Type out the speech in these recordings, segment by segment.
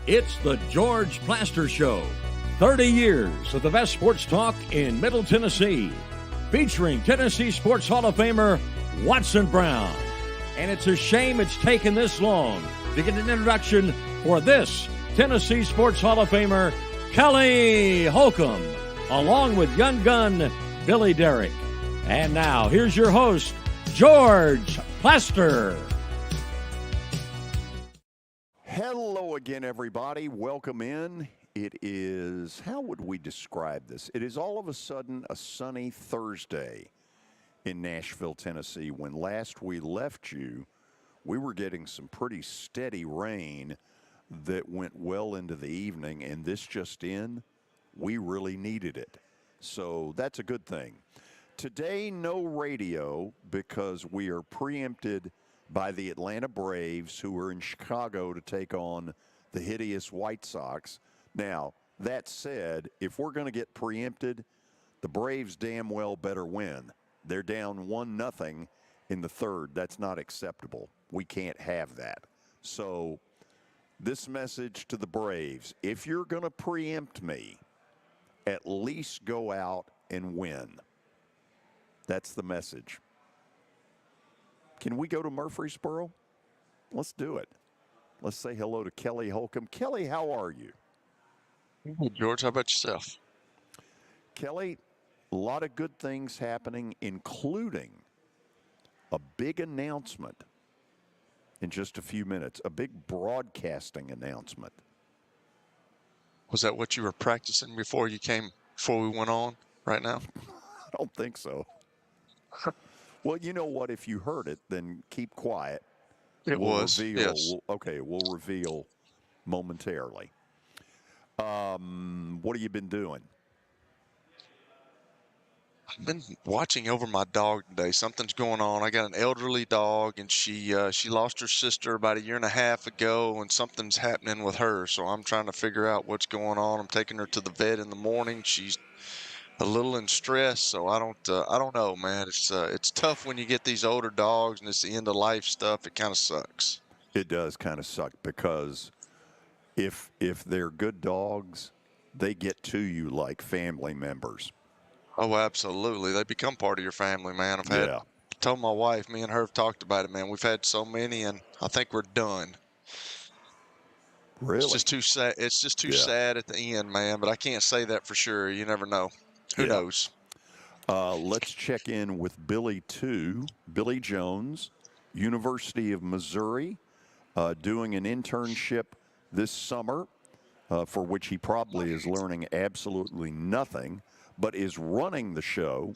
It's the George Plaster Show. 30 years of the best sports talk in Middle Tennessee. Featuring Tennessee Sports Hall of Famer Watson Brown. And it's a shame it's taken this long to get an introduction for this Tennessee Sports Hall of Famer, Kelly Holcomb, along with young gun Billy Derrick. And now, here's your host, George Plaster. Hello again, everybody. Welcome in. It is, how would we describe this? It is all of a sudden a sunny Thursday in Nashville, Tennessee. When last we left you, we were getting some pretty steady rain that went well into the evening, and this just in, we really needed it. So that's a good thing. Today, no radio because we are preempted by the Atlanta Braves, who are in Chicago to take on the hideous White Sox. Now, that said, if we're going to get preempted, the Braves damn well better win. They're down 1-0 in the third. That's not acceptable. We can't have that. So this message to the Braves, if you're going to preempt me, at least go out and win. That's the message. Can we go to Murfreesboro? Let's do it. Let's say hello to Kelly Holcomb. Kelly, how are you? Hey, George, how about yourself? Kelly, a lot of good things happening, including a big announcement in just a few minutes, a big broadcasting announcement. Was that what you were practicing before we went on right now? I don't think so. Well, you know what? If you heard it, then keep quiet. Yes. We'll reveal momentarily. What have you been doing? I've been watching over my dog today. Something's going on. I got an elderly dog, and she lost her sister about 1.5 years ago, and something's happening with her. So I'm trying to figure out what's going on. I'm taking her to the vet in the morning. She's a little in stress, so I don't know, man. It's tough when you get these older dogs and it's the end of life stuff. It kind of sucks. It does kind of suck because if they're good dogs, they get to you like family members. Oh, absolutely. They become part of your family, man. Told my wife, me and her have talked about it, man. We've had so many, and I think we're done. Really? It's just too sad. It's just too sad at the end, man. But I can't say that for sure. You never know. Who knows? Let's check in with Billy Jones, University of Missouri, doing an internship this summer, for which he probably is learning absolutely nothing, but is running the show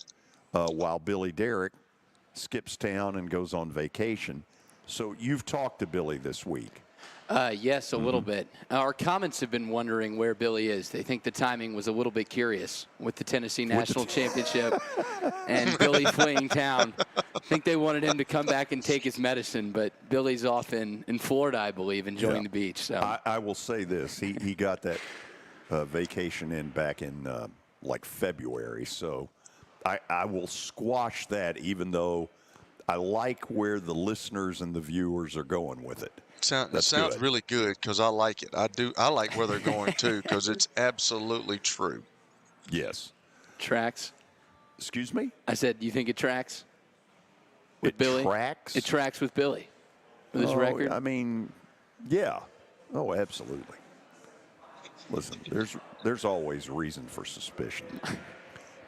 while Billy Derrick skips town and goes on vacation. So you've talked to Billy this week. Yes, a little bit. Our comments have been wondering where Billy is. They think the timing was a little bit curious with the Tennessee National Championship and Billy fleeing town. I think they wanted him to come back and take his medicine, but Billy's off in Florida, I believe, enjoying the beach. So I will say this. He got that vacation in back in like February, so I will squash that, even though I like where the listeners and the viewers are going with it. It sounds really good because I like it. I like where they're going too because it's absolutely true. Yes. Tracks. Excuse me? I said, you think it tracks with Billy? Tracks? It tracks with Billy with his record? I mean, yeah. Oh, absolutely. Listen, there's always reason for suspicion.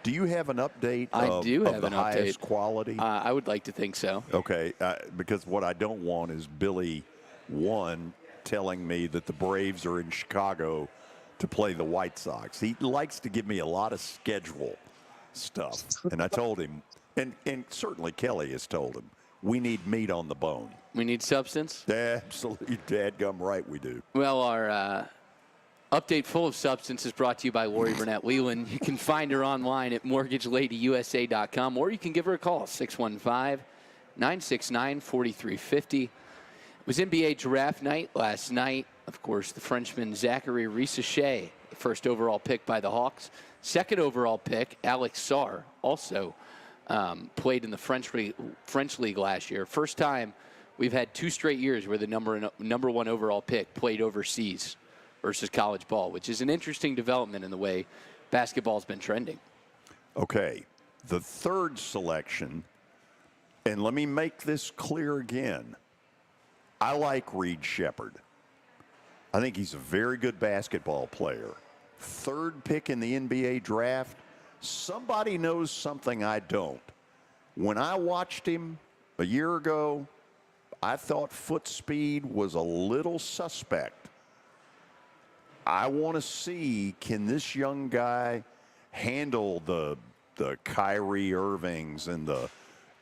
Do you have an update of the highest quality? I would like to think so. Okay, because what I don't want is Billy, telling me that the Braves are in Chicago to play the White Sox. He likes to give me a lot of schedule stuff. And I told him, and certainly Kelly has told him, we need meat on the bone. We need substance? Absolutely, dadgum right we do. Well, our update full of substance is brought to you by Lori Burnett Leland. You can find her online at mortgageladyusa.com, or you can give her a call, 615-969-4350. It was NBA draft night last night. Of course, the Frenchman Zachary Risacher, first overall pick by the Hawks. Second overall pick, Alex Sarr, also played in the French League last year. First time we've had 2 straight years where the number 1 overall pick played overseas. versus college ball, which is an interesting development in the way basketball's been trending. Okay, the third selection, and let me make this clear again. I like Reed Sheppard. I think he's a very good basketball player. Third pick in the NBA draft. Somebody knows something I don't. When I watched him a year ago, I thought foot speed was a little suspect. I want to see, can this young guy handle the Kyrie Irvings and the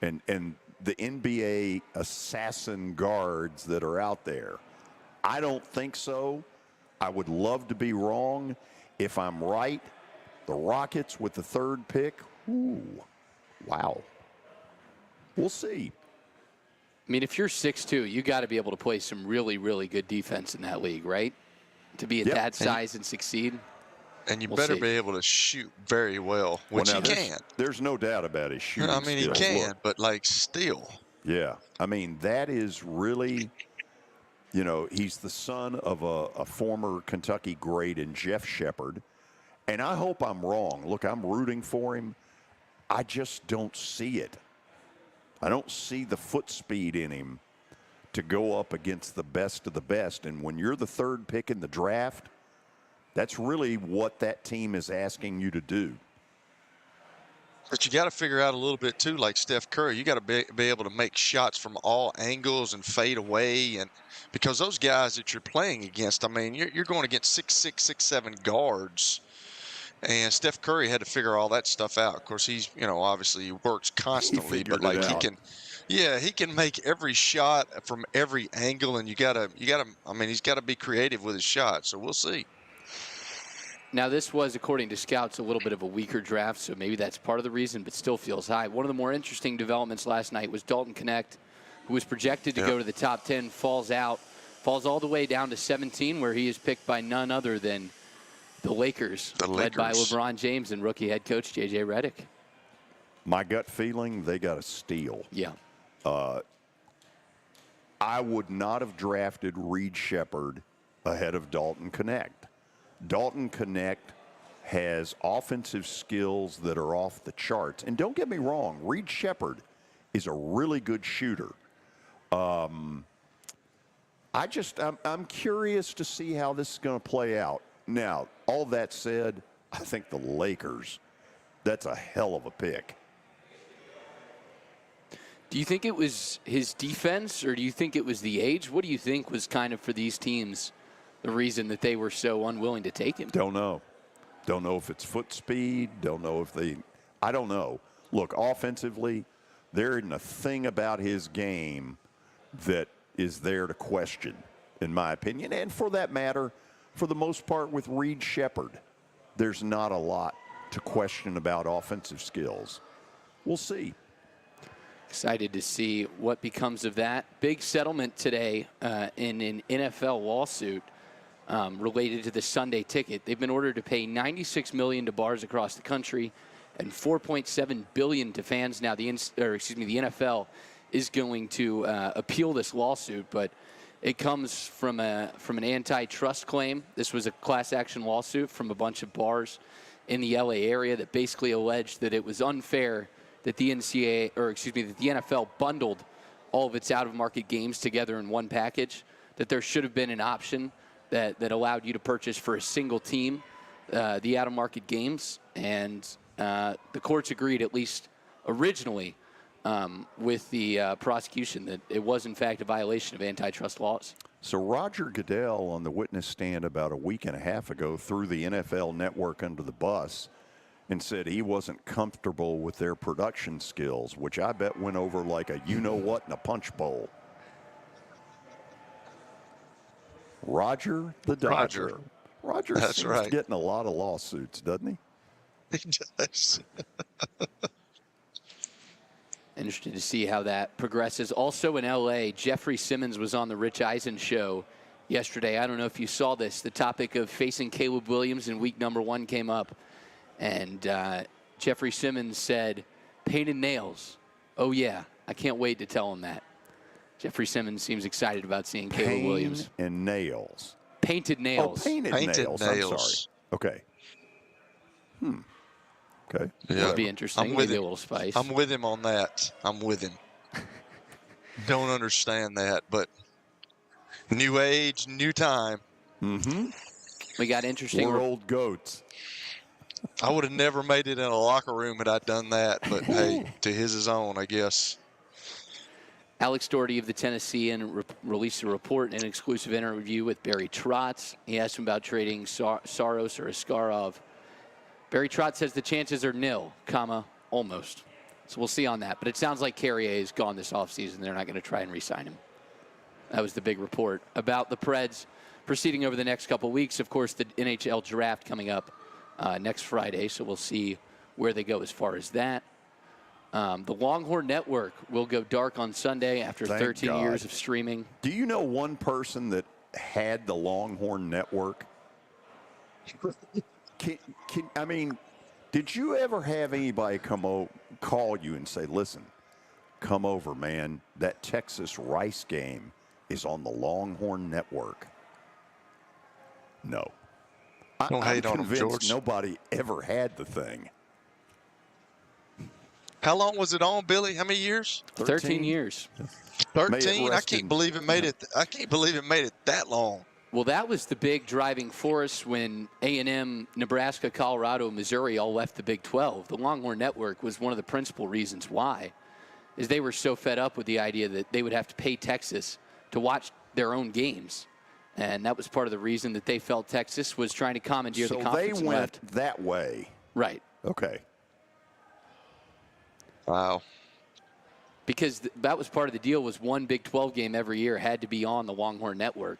NBA assassin guards that are out there? I don't think so. I would love to be wrong. If I'm right, the Rockets with the third pick, ooh, wow. We'll see. I mean, if you're 6'2", you got to be able to play some really, really good defense in that league, right? To be at that size and succeed. And you better be able to shoot very well, which he can. There's no doubt about his shooting I mean, skills. he can, but, like, still. Yeah. I mean, that is really, you know, he's the son of a former Kentucky great in Jeff Sheppard. And I hope I'm wrong. Look, I'm rooting for him. I just don't see it. I don't see the foot speed in him to go up against the best of the best. And when you're the third pick in the draft, that's really what that team is asking you to do. But you got to figure out a little bit, too, like Steph Curry. You got to be able to make shots from all angles and fade away. And because those guys that you're playing against, I mean, you're going against 6'6", 6'7" guards. And Steph Curry had to figure all that stuff out. Of course, he's, you know, obviously he works constantly, but like he can make every shot from every angle, and you gotta. I mean, he's got to be creative with his shot. So we'll see. Now, this was, according to scouts, a little bit of a weaker draft, so maybe that's part of the reason, but still feels high. One of the more interesting developments last night was Dalton Knecht, who was projected to go to the top 10, falls all the way down to 17, where he is picked by none other than the Lakers, led by LeBron James and rookie head coach J.J. Redick. My gut feeling, they got a steal. Yeah. I would not have drafted Reed Sheppard ahead of Dalton Knecht. Dalton Knecht has offensive skills that are off the charts. And don't get me wrong, Reed Sheppard is a really good shooter. I'm curious to see how this is going to play out. Now, all that said, I think the Lakers, that's a hell of a pick. Do you think it was his defense, or do you think it was the age? What do you think was kind of, for these teams, the reason that they were so unwilling to take him? Don't know. Don't know if it's foot speed. Don't know if I don't know. Look, offensively, there isn't a thing about his game that is there to question, in my opinion. And for that matter, for the most part with Reed Sheppard, there's not a lot to question about offensive skills. We'll see. Excited to see what becomes of that. Big settlement today in an NFL lawsuit related to the Sunday ticket. They've been ordered to pay $96 million to bars across the country and $4.7 billion to fans. Now, the NFL is going to appeal this lawsuit, but it comes from an antitrust claim. This was a class action lawsuit from a bunch of bars in the LA area that basically alleged that it was unfair that the NFL bundled all of its out-of-market games together in one package, that there should have been an option that allowed you to purchase for a single team the out-of-market games. And the courts agreed, at least originally, with the prosecution, that it was, in fact, a violation of antitrust laws. So Roger Goodell on the witness stand about a week and a half ago threw the NFL network under the bus and said he wasn't comfortable with their production skills, which I bet went over like a you-know-what in a punch bowl. Roger the Dodger. Roger seems getting a lot of lawsuits, doesn't he? He does. Interested to see how that progresses. Also in L.A., Jeffrey Simmons was on the Rich Eisen show yesterday. I don't know if you saw this. The topic of facing Caleb Williams in week number 1 came up. And Jeffrey Simmons said, pain and nails. Oh, yeah. I can't wait to tell him that. Jeffrey Simmons seems excited about seeing Caleb Williams. Pain and nails. Painted nails. Oh, painted nails. I'm sorry. Okay. Okay. Yeah. That'd be interesting. Maybe a little spice. I'm with him on that. I'm with him. Don't understand that, but new age, new time. Mm-hmm. We got interesting. We're old goats. I would have never made it in a locker room had I done that, but hey, to his own, I guess. Alex Doherty of the Tennessean released a report in an exclusive interview with Barry Trotz. He asked him about trading Saros or Askarov. Barry Trotz says the chances are nil, almost. So we'll see on that. But it sounds like Carrier is gone this offseason. They're not going to try and re-sign him. That was the big report about the Preds proceeding over the next couple weeks. Of course, the NHL draft coming up next Friday, so we'll see where they go as far as that. The Longhorn Network will go dark on Sunday after 13 years of streaming. Do you know one person that had the Longhorn Network? I mean, did you ever have anybody call you and say, listen, come over, man, that Texas Rice game is on the Longhorn Network? No. Don't hate on him, George. Nobody ever had the thing. How long was it on, Billy? How many years? 13 years. 13. I can't believe it made it. I can't believe it made it that long. Well, that was the big driving force when A&M, Nebraska, Colorado, Missouri all left the Big 12. The Longhorn Network was one of the principal reasons why, is they were so fed up with the idea that they would have to pay Texas to watch their own games. And that was part of the reason that they felt Texas was trying to commandeer the conference. So they went that way. Right. Okay. Wow. Because that was part of the deal, was one Big 12 game every year had to be on the Longhorn Network.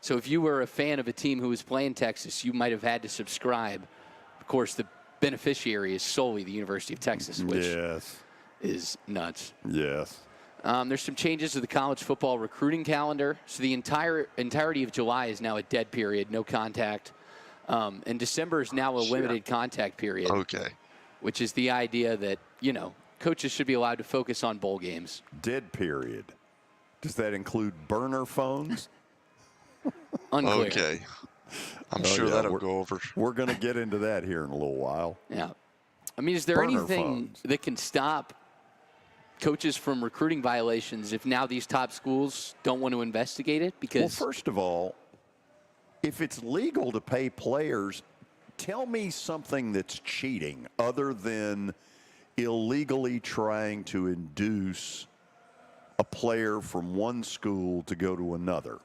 So if you were a fan of a team who was playing Texas, you might have had to subscribe. Of course, the beneficiary is solely the University of Texas, which is nuts. Yes. There's some changes to the college football recruiting calendar. So the entirety of July is now a dead period, no contact. And December is now a limited contact period. Okay. Which is the idea that, coaches should be allowed to focus on bowl games. Dead period. Does that include burner phones? Unclear. Okay. I'm sure that'll go over. We're going to get into that here in a little while. Yeah. I mean, is there anything that can stop coaches from recruiting violations if now these top schools don't want to investigate it? Because, well, first of all, if it's legal to pay players, tell me something that's cheating other than illegally trying to induce a player from one school to go to another.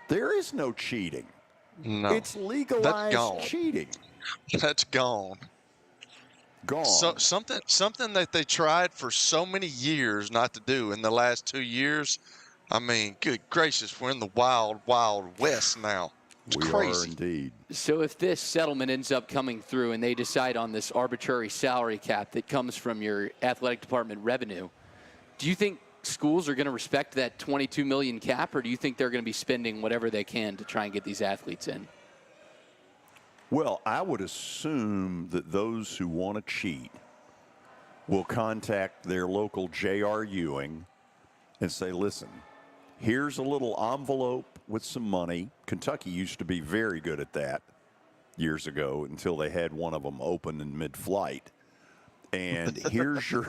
There is no cheating. No. It's legalized cheating. That's gone. Gone. So, something that they tried for so many years not to do in the last 2 years. I mean, good gracious, we're in the wild, wild west now. It's crazy. Are indeed. So if this settlement ends up coming through and they decide on this arbitrary salary cap that comes from your athletic department revenue, do you think schools are going to respect that $22 million cap, or do you think they're going to be spending whatever they can to try and get these athletes in? Well, I would assume that those who want to cheat will contact their local J.R. Ewing and say, listen, here's a little envelope with some money. Kentucky used to be very good at that years ago until they had one of them open in mid-flight. And here's your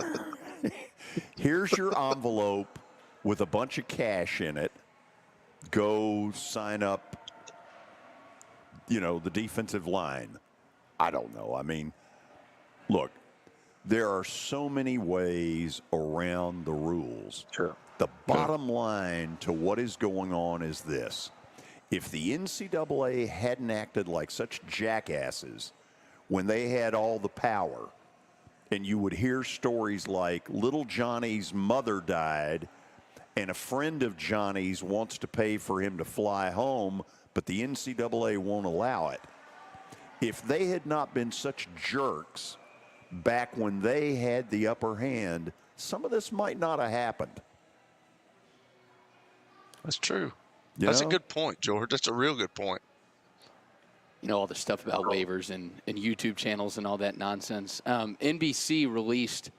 envelope with a bunch of cash in it. Go sign up, the defensive line. I don't know. I mean, look, there are so many ways around the rules. Sure. The bottom line to what is going on is this. If the NCAA hadn't acted like such jackasses when they had all the power, and you would hear stories like little Johnny's mother died and a friend of Johnny's wants to pay for him to fly home, but the NCAA won't allow it. If they had not been such jerks back when they had the upper hand, some of this might not have happened. That's true. That's a good point, George. That's a real good point. All the stuff about waivers and YouTube channels and all that nonsense. NBC released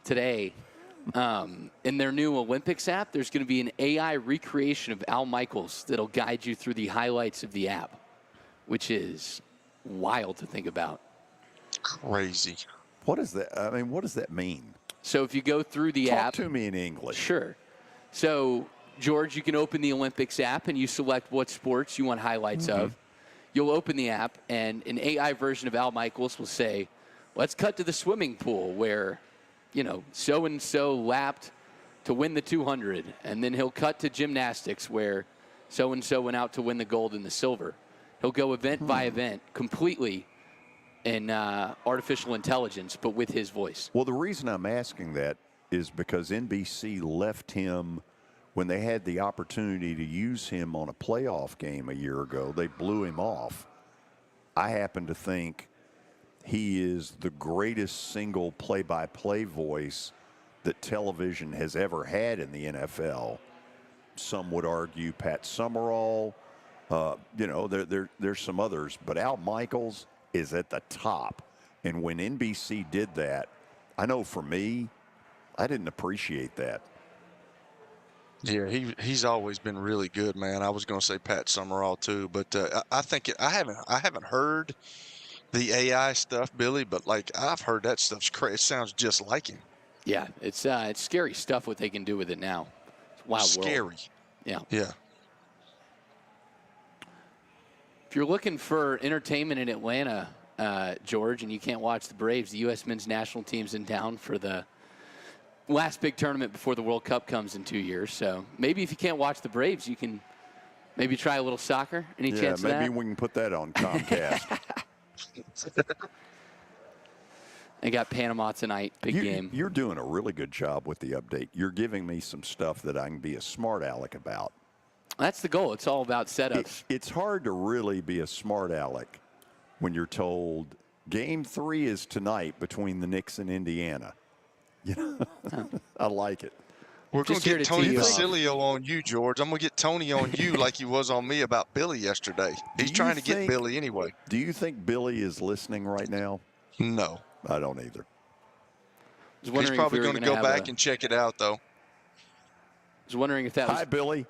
today In their new Olympics app, there's going to be an AI recreation of Al Michaels that'll guide you through the highlights of the app, which is wild to think about. Crazy. What is that? I mean, what does that mean? So if you go through the app. Talk to me in English. Sure. So, George, you can open the Olympics app and you select what sports you want highlights of. You'll open the app and an AI version of Al Michaels will say, let's cut to the swimming pool where, so-and-so lapped to win the 200. And then he'll cut to gymnastics where so-and-so went out to win the gold and the silver. He'll go event by event completely in artificial intelligence, but with his voice. Well, the reason I'm asking that is because NBC left him when they had the opportunity to use him on a playoff game a year ago. They blew him off. I happen to think he is the greatest single play-by-play voice that television has ever had in the NFL. Some would argue Pat Summerall. There's some others, but Al Michaels is at the top. And when NBC did that, I know for me, I didn't appreciate that. Yeah, he's always been really good, man. I was going to say Pat Summerall too, but I think I haven't heard the AI stuff, Billy, but like I've heard that stuff's crazy. It sounds just like him. Yeah, it's scary stuff what they can do with it now. It's wild scary. World. Yeah. Yeah. If you're looking for entertainment in Atlanta, George, and you can't watch the Braves, the U.S. men's national team's in town for the last big tournament before the World Cup comes in 2 years. So maybe if you can't watch the Braves, you can maybe try a little soccer. Any chance of that? Maybe we can put that on Comcast. They got Panama tonight, big game. You're doing a really good job with the update. You're giving me some stuff that I can be a smart aleck about. That's the goal. It's all about setups. It's hard to really be a smart aleck when you're told Game 3 is tonight between the Knicks and Indiana. I like it. We're going to get Tony Basilio on you, George. I'm going to get Tony on you like he was on me about Billy yesterday. He's trying to get Billy anyway. Do you think Billy is listening right now? No. I don't either. He's probably going to go back and check it out, though. I was wondering if that was... Hi, Billy.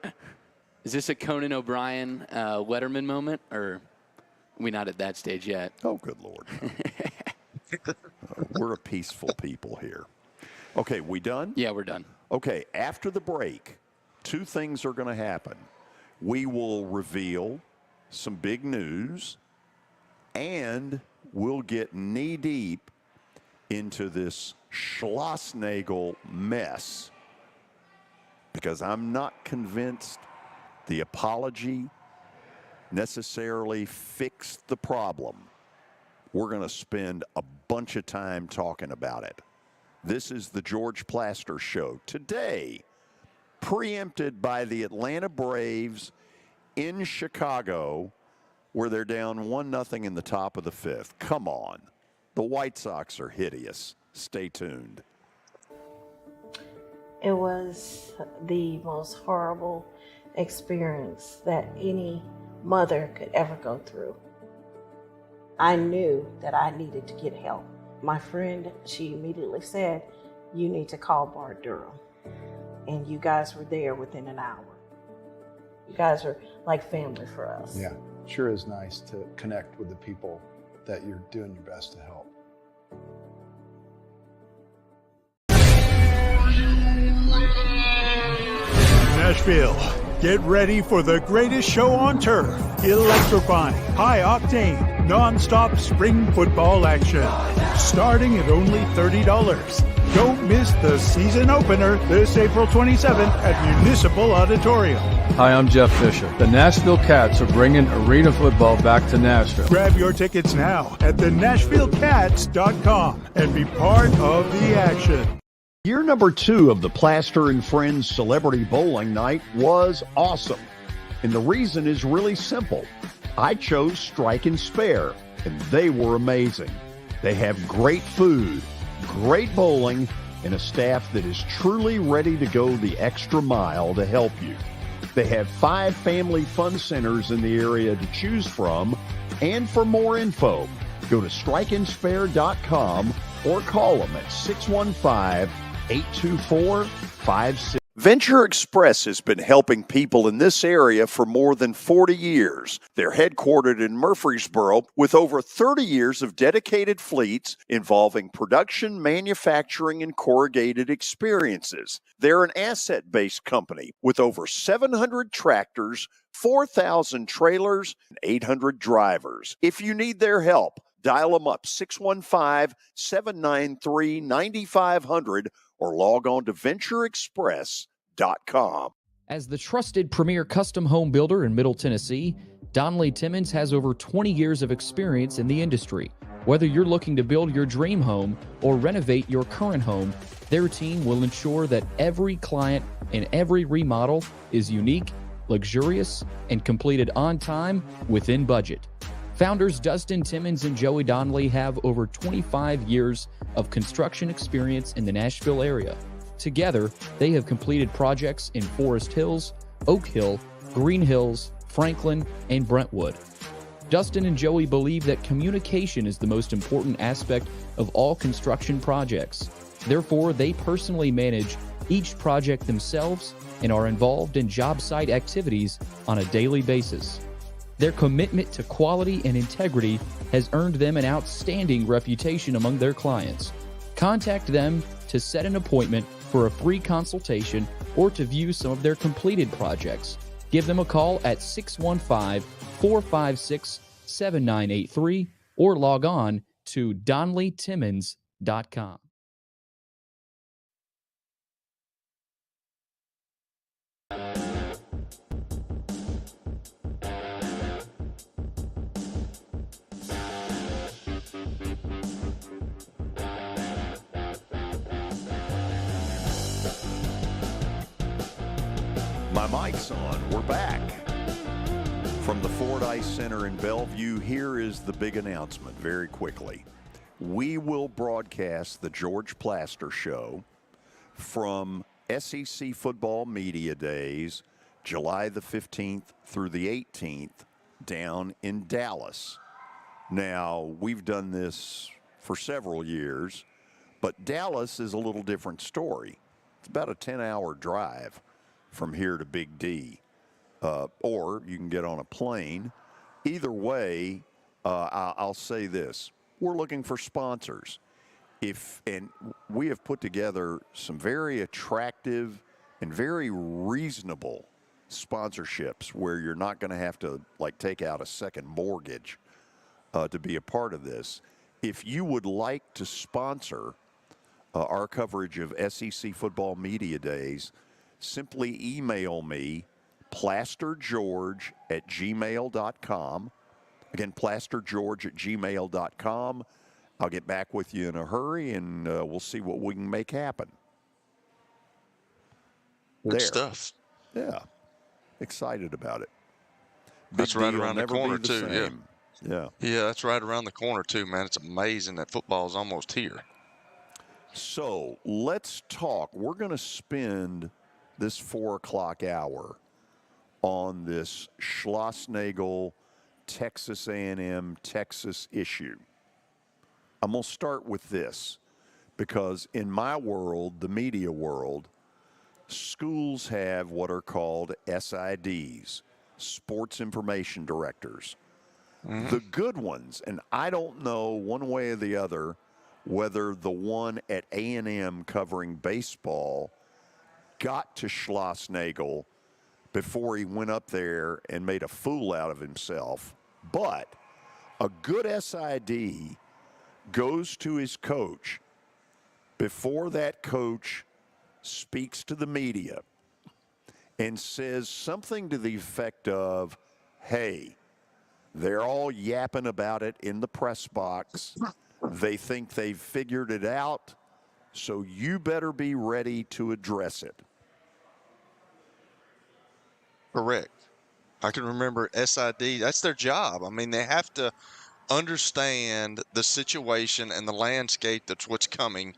Is this a Conan O'Brien Letterman moment, or are we not at that stage yet? Oh, good Lord. We're a peaceful people here. Okay, we done? Yeah, we're done. Okay, after the break, two things are going to happen. We will reveal some big news, and we'll get knee-deep into this Schlossnagle mess, because I'm not convinced the apology necessarily fixed the problem. We're going to spend a bunch of time talking about it. This is the George Plaster Show. Today, preempted by the Atlanta Braves in Chicago, where they're down 1-0 in the top of the fifth. Come on. The White Sox are hideous. Stay tuned. It was the most horrible experience that any mother could ever go through. I knew that I needed to get help. My friend, she immediately said, you need to call Bart Durham. And you guys were there within an hour. You guys are like family for us. Yeah, sure is nice to connect with the people that you're doing your best to help. Nashville, get ready for the greatest show on turf. Electrifying, high-octane, non-stop spring football action. Starting at only $30. Don't miss the season opener this April 27th at Municipal Auditorium. Hi, I'm Jeff Fisher. The Nashville Cats are bringing arena football back to Nashville. Grab your tickets now at thenashvillecats.com and be part of the action. Year number 2 of the Plaster and Friends Celebrity Bowling Night was awesome. And the reason is really simple. I chose Strike and Spare, and they were amazing. They have great food, great bowling, and a staff that is truly ready to go the extra mile to help you. They have 5 family fun centers in the area to choose from. And for more info, go to strikeandspare.com or call them at 615 824-56. Venture Express has been helping people in this area for more than 40 years. They're headquartered in Murfreesboro with over 30 years of dedicated fleets involving production, manufacturing, and corrugated experiences. They're an asset-based company with over 700 tractors, 4,000 trailers, and 800 drivers. If you need their help, dial them up 615-793-9500 or log on to ventureexpress.com. As the trusted premier custom home builder in Middle Tennessee, Donnelly Timmons has over 20 years of experience in the industry. Whether you're looking to build your dream home or renovate your current home, their team will ensure that every client and every remodel is unique, luxurious, and completed on time within budget. Founders Dustin Timmons and Joey Donnelly have over 25 years of construction experience in the Nashville area. Together, they have completed projects in Forest Hills, Oak Hill, Green Hills, Franklin, and Brentwood. Dustin and Joey believe that communication is the most important aspect of all construction projects. Therefore, they personally manage each project themselves and are involved in job site activities on a daily basis. Their commitment to quality and integrity has earned them an outstanding reputation among their clients. Contact them to set an appointment for a free consultation or to view some of their completed projects. Give them a call at 615-456-7983 or log on to DonnellyTimmons.com. My mic's on. We're back. From the Ford Ice Center in Bellevue, here is the big announcement very quickly. We will broadcast the George Plaster Show from SEC Football Media Days, July the 15th through the 18th, down in Dallas. Now, we've done this for several years, but Dallas is a little different story. It's about a 10-hour drive from here to Big D, or you can get on a plane. Either way, I'll say this. We're looking for sponsors. And we have put together some very attractive and very reasonable sponsorships where you're not going to have to take out a second mortgage to be a part of this. If you would like to sponsor our coverage of SEC Football Media Days, simply email me, plastergeorge@gmail.com. Again, plastergeorge@gmail.com. I'll get back with you in a hurry, and we'll see what we can make happen. Good stuff. Yeah. Excited about it. That's right around the corner, too. Yeah. Yeah, that's right around the corner, too, man. It's amazing that football is almost here. So let's talk. We're going to spend this 4 o'clock hour on this Schlossnagle, Texas A&M, Texas issue. I'm going to start with this because in my world, the media world, schools have what are called SIDs, Sports Information Directors. Mm-hmm. The good ones, and I don't know one way or the other whether the one at A&M covering baseball got to Schlossnagle before he went up there and made a fool out of himself. But a good SID goes to his coach before that coach speaks to the media and says something to the effect of, hey, they're all yapping about it in the press box. They think they've figured it out, so you better be ready to address it. Correct. I can remember SID. That's their job. I mean, they have to understand the situation and the landscape that's what's coming,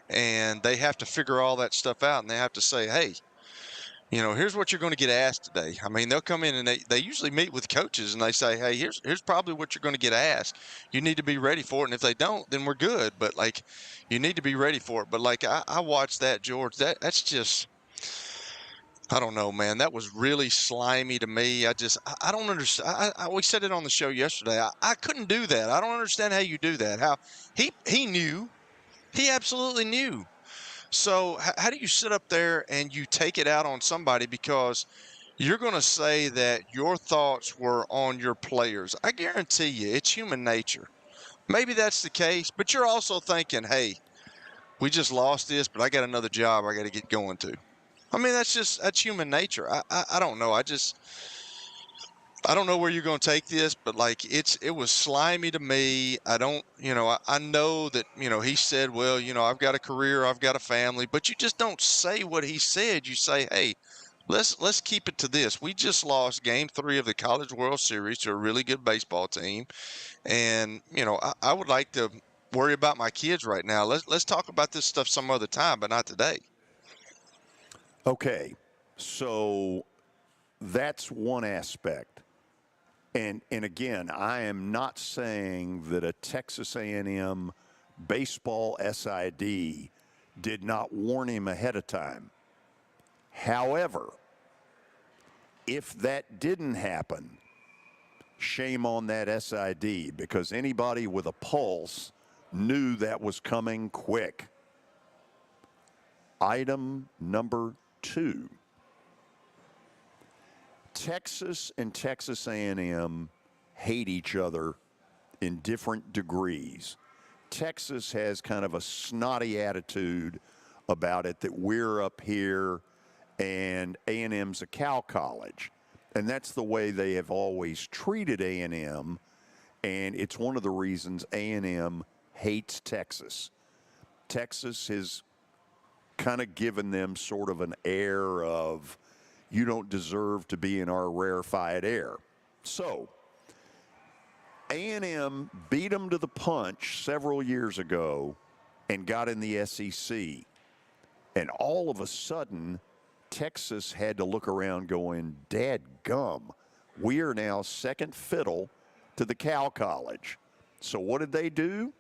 and they have to figure all that stuff out, and they have to say, hey, here's what you're going to get asked today. I mean, they'll come in and they usually meet with coaches and they say, hey, here's probably what you're going to get asked. You need to be ready for it. And if they don't, then we're good. But, like, you need to be ready for it. But, like, I watched that, George. That's just – I don't know, man. That was really slimy to me. I don't understand. We said it on the show yesterday. I couldn't do that. I don't understand how you do that. How he knew. He absolutely knew. So how do you sit up there and you take it out on somebody because you're going to say that your thoughts were on your players? I guarantee you it's human nature. Maybe that's the case, but you're also thinking, hey, we just lost this, but I got another job I got to get going to. I mean, that's human nature. I don't know. I don't know where you're going to take this, but like it was slimy to me. I don't, I know that, he said, well, I've got a career, I've got a family, but you just don't say what he said. You say, hey, let's keep it to this. We just lost Game 3 of the College World Series to a really good baseball team, and I would like to worry about my kids right now. Let's talk about this stuff some other time, but not today. Okay, so that's one aspect. And again, I am not saying that a Texas A&M baseball SID did not warn him ahead of time. However, if that didn't happen, shame on that SID, because anybody with a pulse knew that was coming quick. Item number 2. Texas and Texas A&M hate each other in different degrees. Texas has kind of a snotty attitude about it, that we're up here and A&M's a cow college. And that's the way they have always treated A&M, and it's one of the reasons A&M hates Texas. Texas has kind of given them sort of an air of, you don't deserve to be in our rarefied air. So A&M beat them to the punch several years ago and got in the SEC. And all of a sudden, Texas had to look around going, dadgum, we are now second fiddle to the cow college. So what did they do?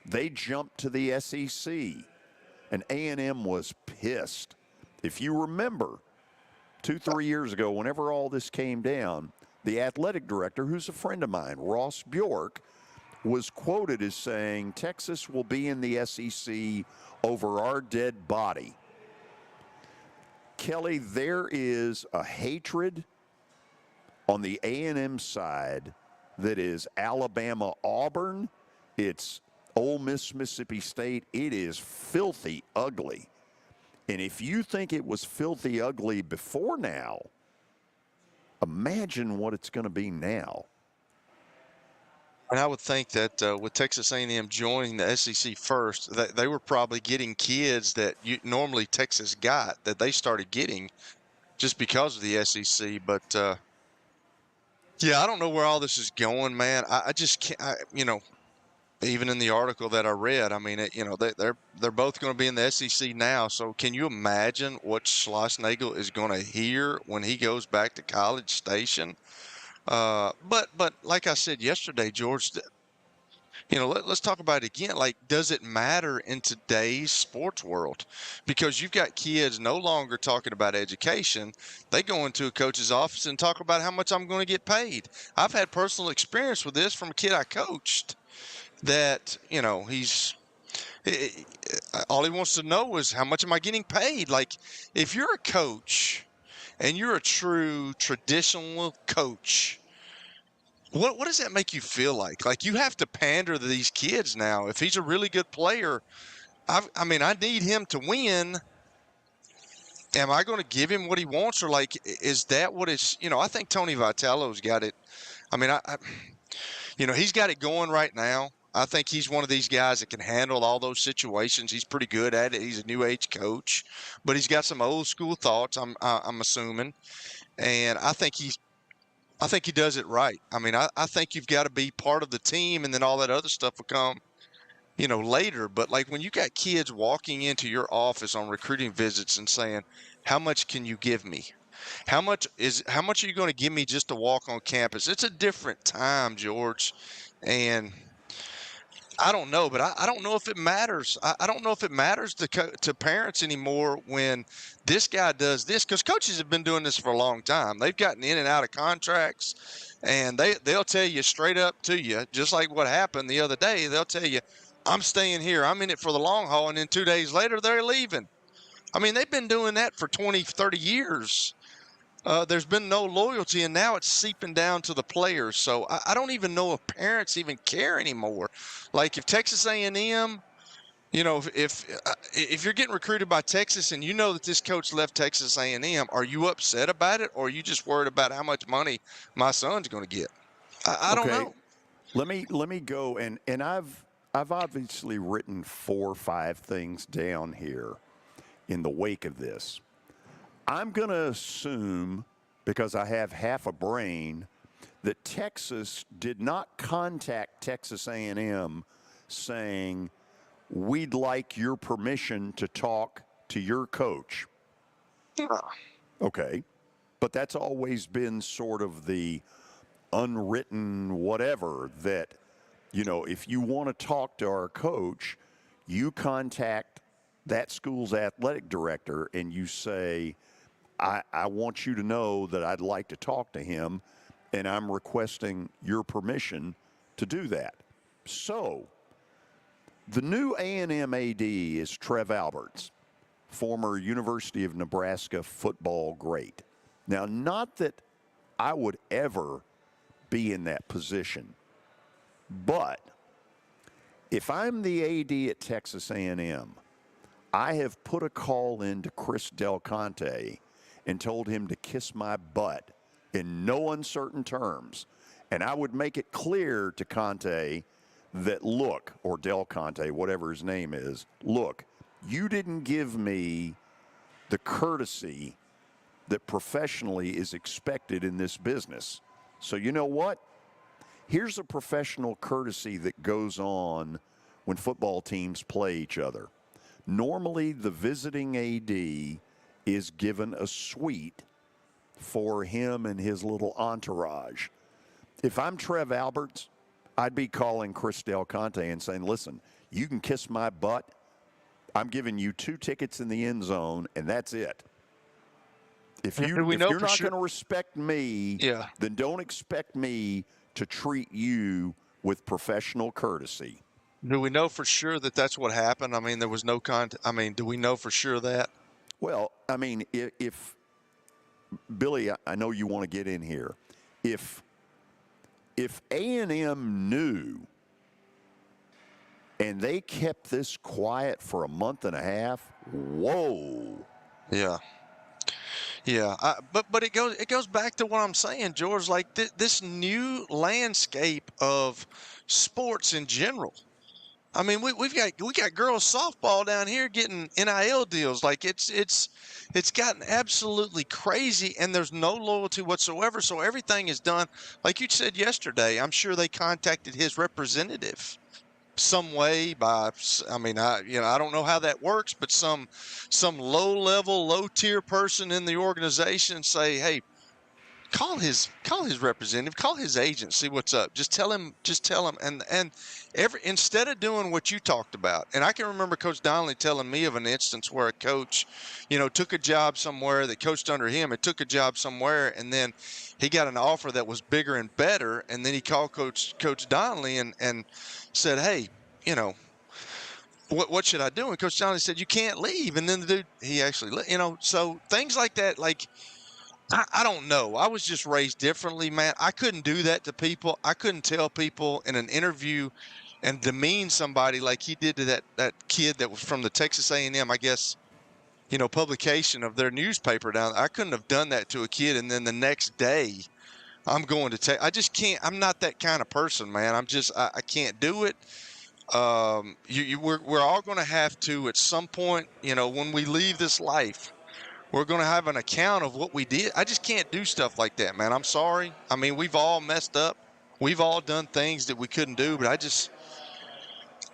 They jumped to the SEC. And A&M was pissed. If you remember, 2-3 years ago, whenever all this came down, the athletic director, who's a friend of mine, Ross Bjork, was quoted as saying, Texas will be in the SEC over our dead body. Kelly, there is a hatred on the A&M side that is Alabama-Auburn. It's Ole Miss, Mississippi State. It is filthy ugly. And if you think it was filthy ugly before now, imagine what it's going to be now. And I would think that with Texas A&M joining the SEC first, that they were probably getting kids that normally Texas got, that they started getting just because of the SEC. But, yeah, I don't know where all this is going, man. I just can't, even in the article that I read, I mean, they're both going to be in the SEC now. So can you imagine what Schlossnagle is going to hear when he goes back to College Station? But like I said yesterday, George, let's talk about it again. Like, does it matter in today's sports world? Because you've got kids no longer talking about education. They go into a coach's office and talk about how much I'm going to get paid. I've had personal experience with this from a kid I coached. That, all he wants to know is, how much am I getting paid? Like, if you're a coach and you're a true traditional coach, what does that make you feel like? Like, you have to pander to these kids now. If he's a really good player, I need him to win. Am I going to give him what he wants? Or, like, is that what it's, I think Tony Vitello's got it. I mean, he's got it going right now. I think he's one of these guys that can handle all those situations. He's pretty good at it. He's a new age coach, but he's got some old school thoughts, I'm assuming. And I think he does it right. I mean, I think you've got to be part of the team, and then all that other stuff will come later. But like when you got kids walking into your office on recruiting visits and saying, how much can you give me? How much are you going to give me just to walk on campus? It's a different time, George. And I don't know, but I don't know if it matters. I don't know if it matters to parents anymore when this guy does this, because coaches have been doing this for a long time. They've gotten in and out of contracts, and they'll tell you straight up to you, just like what happened the other day. They'll tell you, I'm staying here. I'm in it for the long haul. And then 2 days later, they're leaving. I mean, they've been doing that for 20, 30 years. There's been no loyalty, and now it's seeping down to the players. So I don't even know if parents even care anymore. Like if Texas A&M, if you're getting recruited by Texas and you know that this coach left Texas A&M, are you upset about it, or are you just worried about how much money my son's going to get? I don't know. Let me go, and I've obviously written 4 or 5 things down here in the wake of this. I'm going to assume, because I have half a brain, that Texas did not contact Texas A&M saying, we'd like your permission to talk to your coach. Okay. But that's always been sort of the unwritten whatever that, if you want to talk to our coach, you contact that school's athletic director and you say, I want you to know that I'd like to talk to him, and I'm requesting your permission to do that. So, the new A&M AD is Trev Alberts, former University of Nebraska football great. Now, not that I would ever be in that position, but if I'm the AD at Texas A&M, I have put a call in to Chris Del Conte and told him to kiss my butt in no uncertain terms. And I would make it clear to Conte that, look, or Del Conte, whatever his name is, look, you didn't give me the courtesy that professionally is expected in this business. So you know what? Here's a professional courtesy that goes on when football teams play each other. Normally, the visiting AD is given a suite for him and his little entourage. If I'm Trev Alberts, I'd be calling Chris Del Conte and saying, listen, you can kiss my butt. I'm giving you 2 tickets in the end zone, and that's it. If you're not going to respect me, then don't expect me to treat you with professional courtesy. Do we know for sure that that's what happened? I mean, there was no do we know for sure that? Well, I mean, if Billy, I know you want to get in here. If A&M knew and they kept this quiet for a month and a half, whoa. Yeah. Yeah, but it goes back to what I'm saying, George. Like this new landscape of sports in general. I mean, we got girls softball down here getting NIL deals. Like it's gotten absolutely crazy, and there's no loyalty whatsoever. So everything is done, like you said yesterday. I'm sure they contacted his representative some way I don't know how that works, but some low tier person in the organization say, hey, call his representative, call his agent, see what's up. Just tell him, and instead of doing what you talked about. And I can remember Coach Donnelly telling me of an instance where a coach, took a job somewhere that coached under him and took a job somewhere, and then he got an offer that was bigger and better, and then he called Coach Donnelly and said, hey, what should I do? And Coach Donnelly said, you can't leave. And then the dude, he actually, so things like that, like, I don't know. I was just raised differently, man. I couldn't do that to people. I couldn't tell people in an interview and demean somebody like he did to that kid that was from the Texas A&M, I guess, publication of their newspaper down there. I couldn't have done that to a kid, and then the next day I'm going to take. I just can't. I'm not that kind of person, man. I can't do it. We're all going to have to at some point, when we leave this life, we're going to have an account of what we did. I just can't do stuff like that, man. I'm sorry. I mean, we've all messed up. We've all done things that we couldn't do, but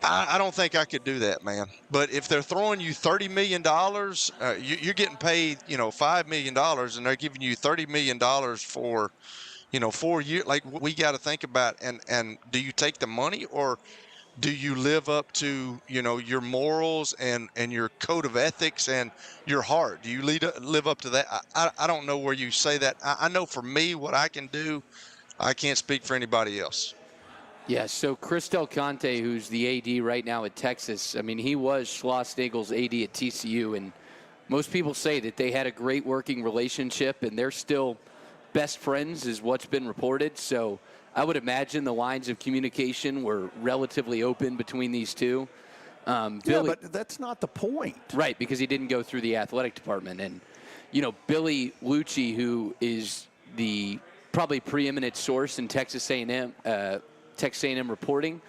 I don't think I could do that, man. But if they're throwing you $30 million, you're getting paid, $5 million, and they're giving you $30 million for, 4 years. Like, we got to think about, and do you take the money, or do you live up to, your morals and your code of ethics and your heart? Do you live up to that? I don't know where you say that. I know for me what I can do. I can't speak for anybody else. Yeah, so Chris Del Conte, who's the AD right now at Texas, I mean, he was Schlossnagle's AD at TCU, and most people say that they had a great working relationship, and they're still best friends is what's been reported. So I would imagine the lines of communication were relatively open between these two. Billy, but that's not the point. Right, because he didn't go through the athletic department. And, Billy Lucci, who is the probably preeminent source in Texas A&M reporting,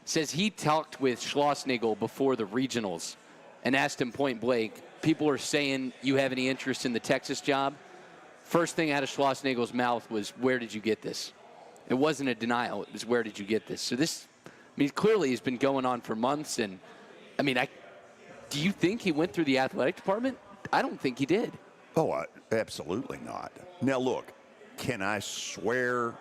says he talked with Schlossnagle before the regionals and asked him point blank, people are saying you have any interest in the Texas job? First thing out of Schlossnagle's mouth was, where did you get this? It wasn't a denial. It was, where did you get this? So this, clearly has been going on for months. And, do you think he went through the athletic department? I don't think he did. Oh, absolutely not. Now, look, can I swear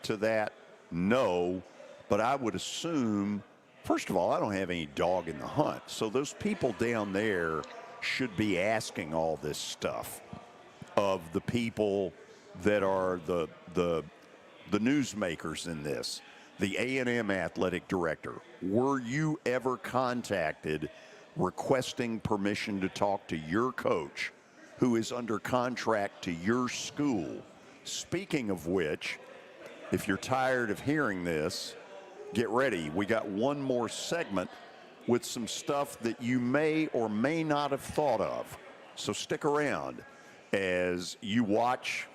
to that? No, but I would assume, first of all, I don't have any dog in the hunt. So those people down there should be asking all this stuff of the people that are the newsmakers in this. The A&M athletic director, were you ever contacted requesting permission to talk to your coach who is under contract to your school? Speaking of which, if you're tired of hearing this, get ready. We got one more segment with some stuff that you may or may not have thought of. So stick around as you watch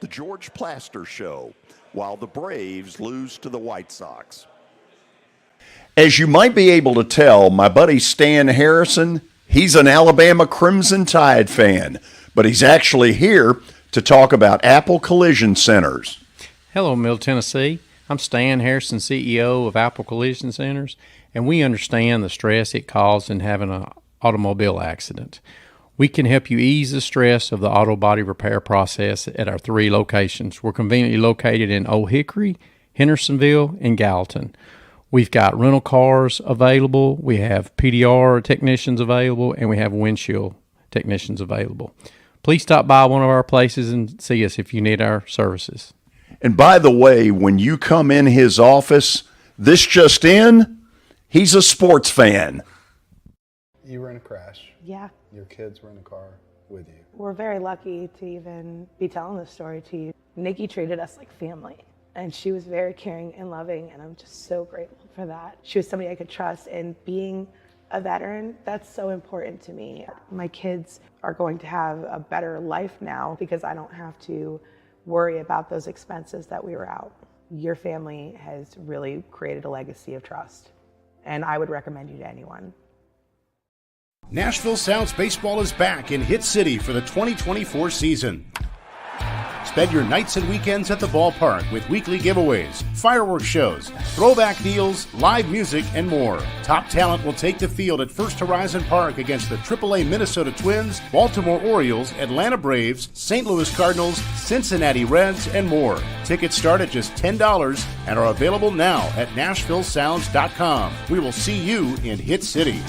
the George Plaster Show while the Braves lose to the White Sox. As you might be able to tell, my buddy Stan Harrison, he's an Alabama Crimson Tide fan, but he's actually here to talk about Apple Collision Centers. Hello, Middle Tennessee. I'm Stan Harrison, CEO of Apple Collision Centers, and we understand the stress it causes in having an automobile accident. We can help you ease the stress of the auto body repair process at our 3 locations. We're conveniently located in Old Hickory, Hendersonville, and Gallatin. We've got rental cars available, we have PDR technicians available, and we have windshield technicians available. Please stop by one of our places and see us if you need our services. And by the way, when you come in his office, this just in, he's a sports fan. You were in a crash. Yeah. Your kids were in the car with you. We're very lucky to even be telling this story to you. Nikki treated us like family, and she was very caring and loving, and I'm just so grateful for that. She was somebody I could trust, and being a veteran, that's so important to me. My kids are going to have a better life now because I don't have to worry about those expenses that we were out. Your family has really created a legacy of trust, and I would recommend you to anyone. Nashville Sounds Baseball is back in Hit City for the 2024 season. Spend your nights and weekends at the ballpark with weekly giveaways, fireworks shows, throwback deals, live music, and more. Top talent will take the field at First Horizon Park against the AAA Minnesota Twins, Baltimore Orioles, Atlanta Braves, St. Louis Cardinals, Cincinnati Reds, and more. Tickets start at just $10 and are available now at NashvilleSounds.com. We will see you in Hit City.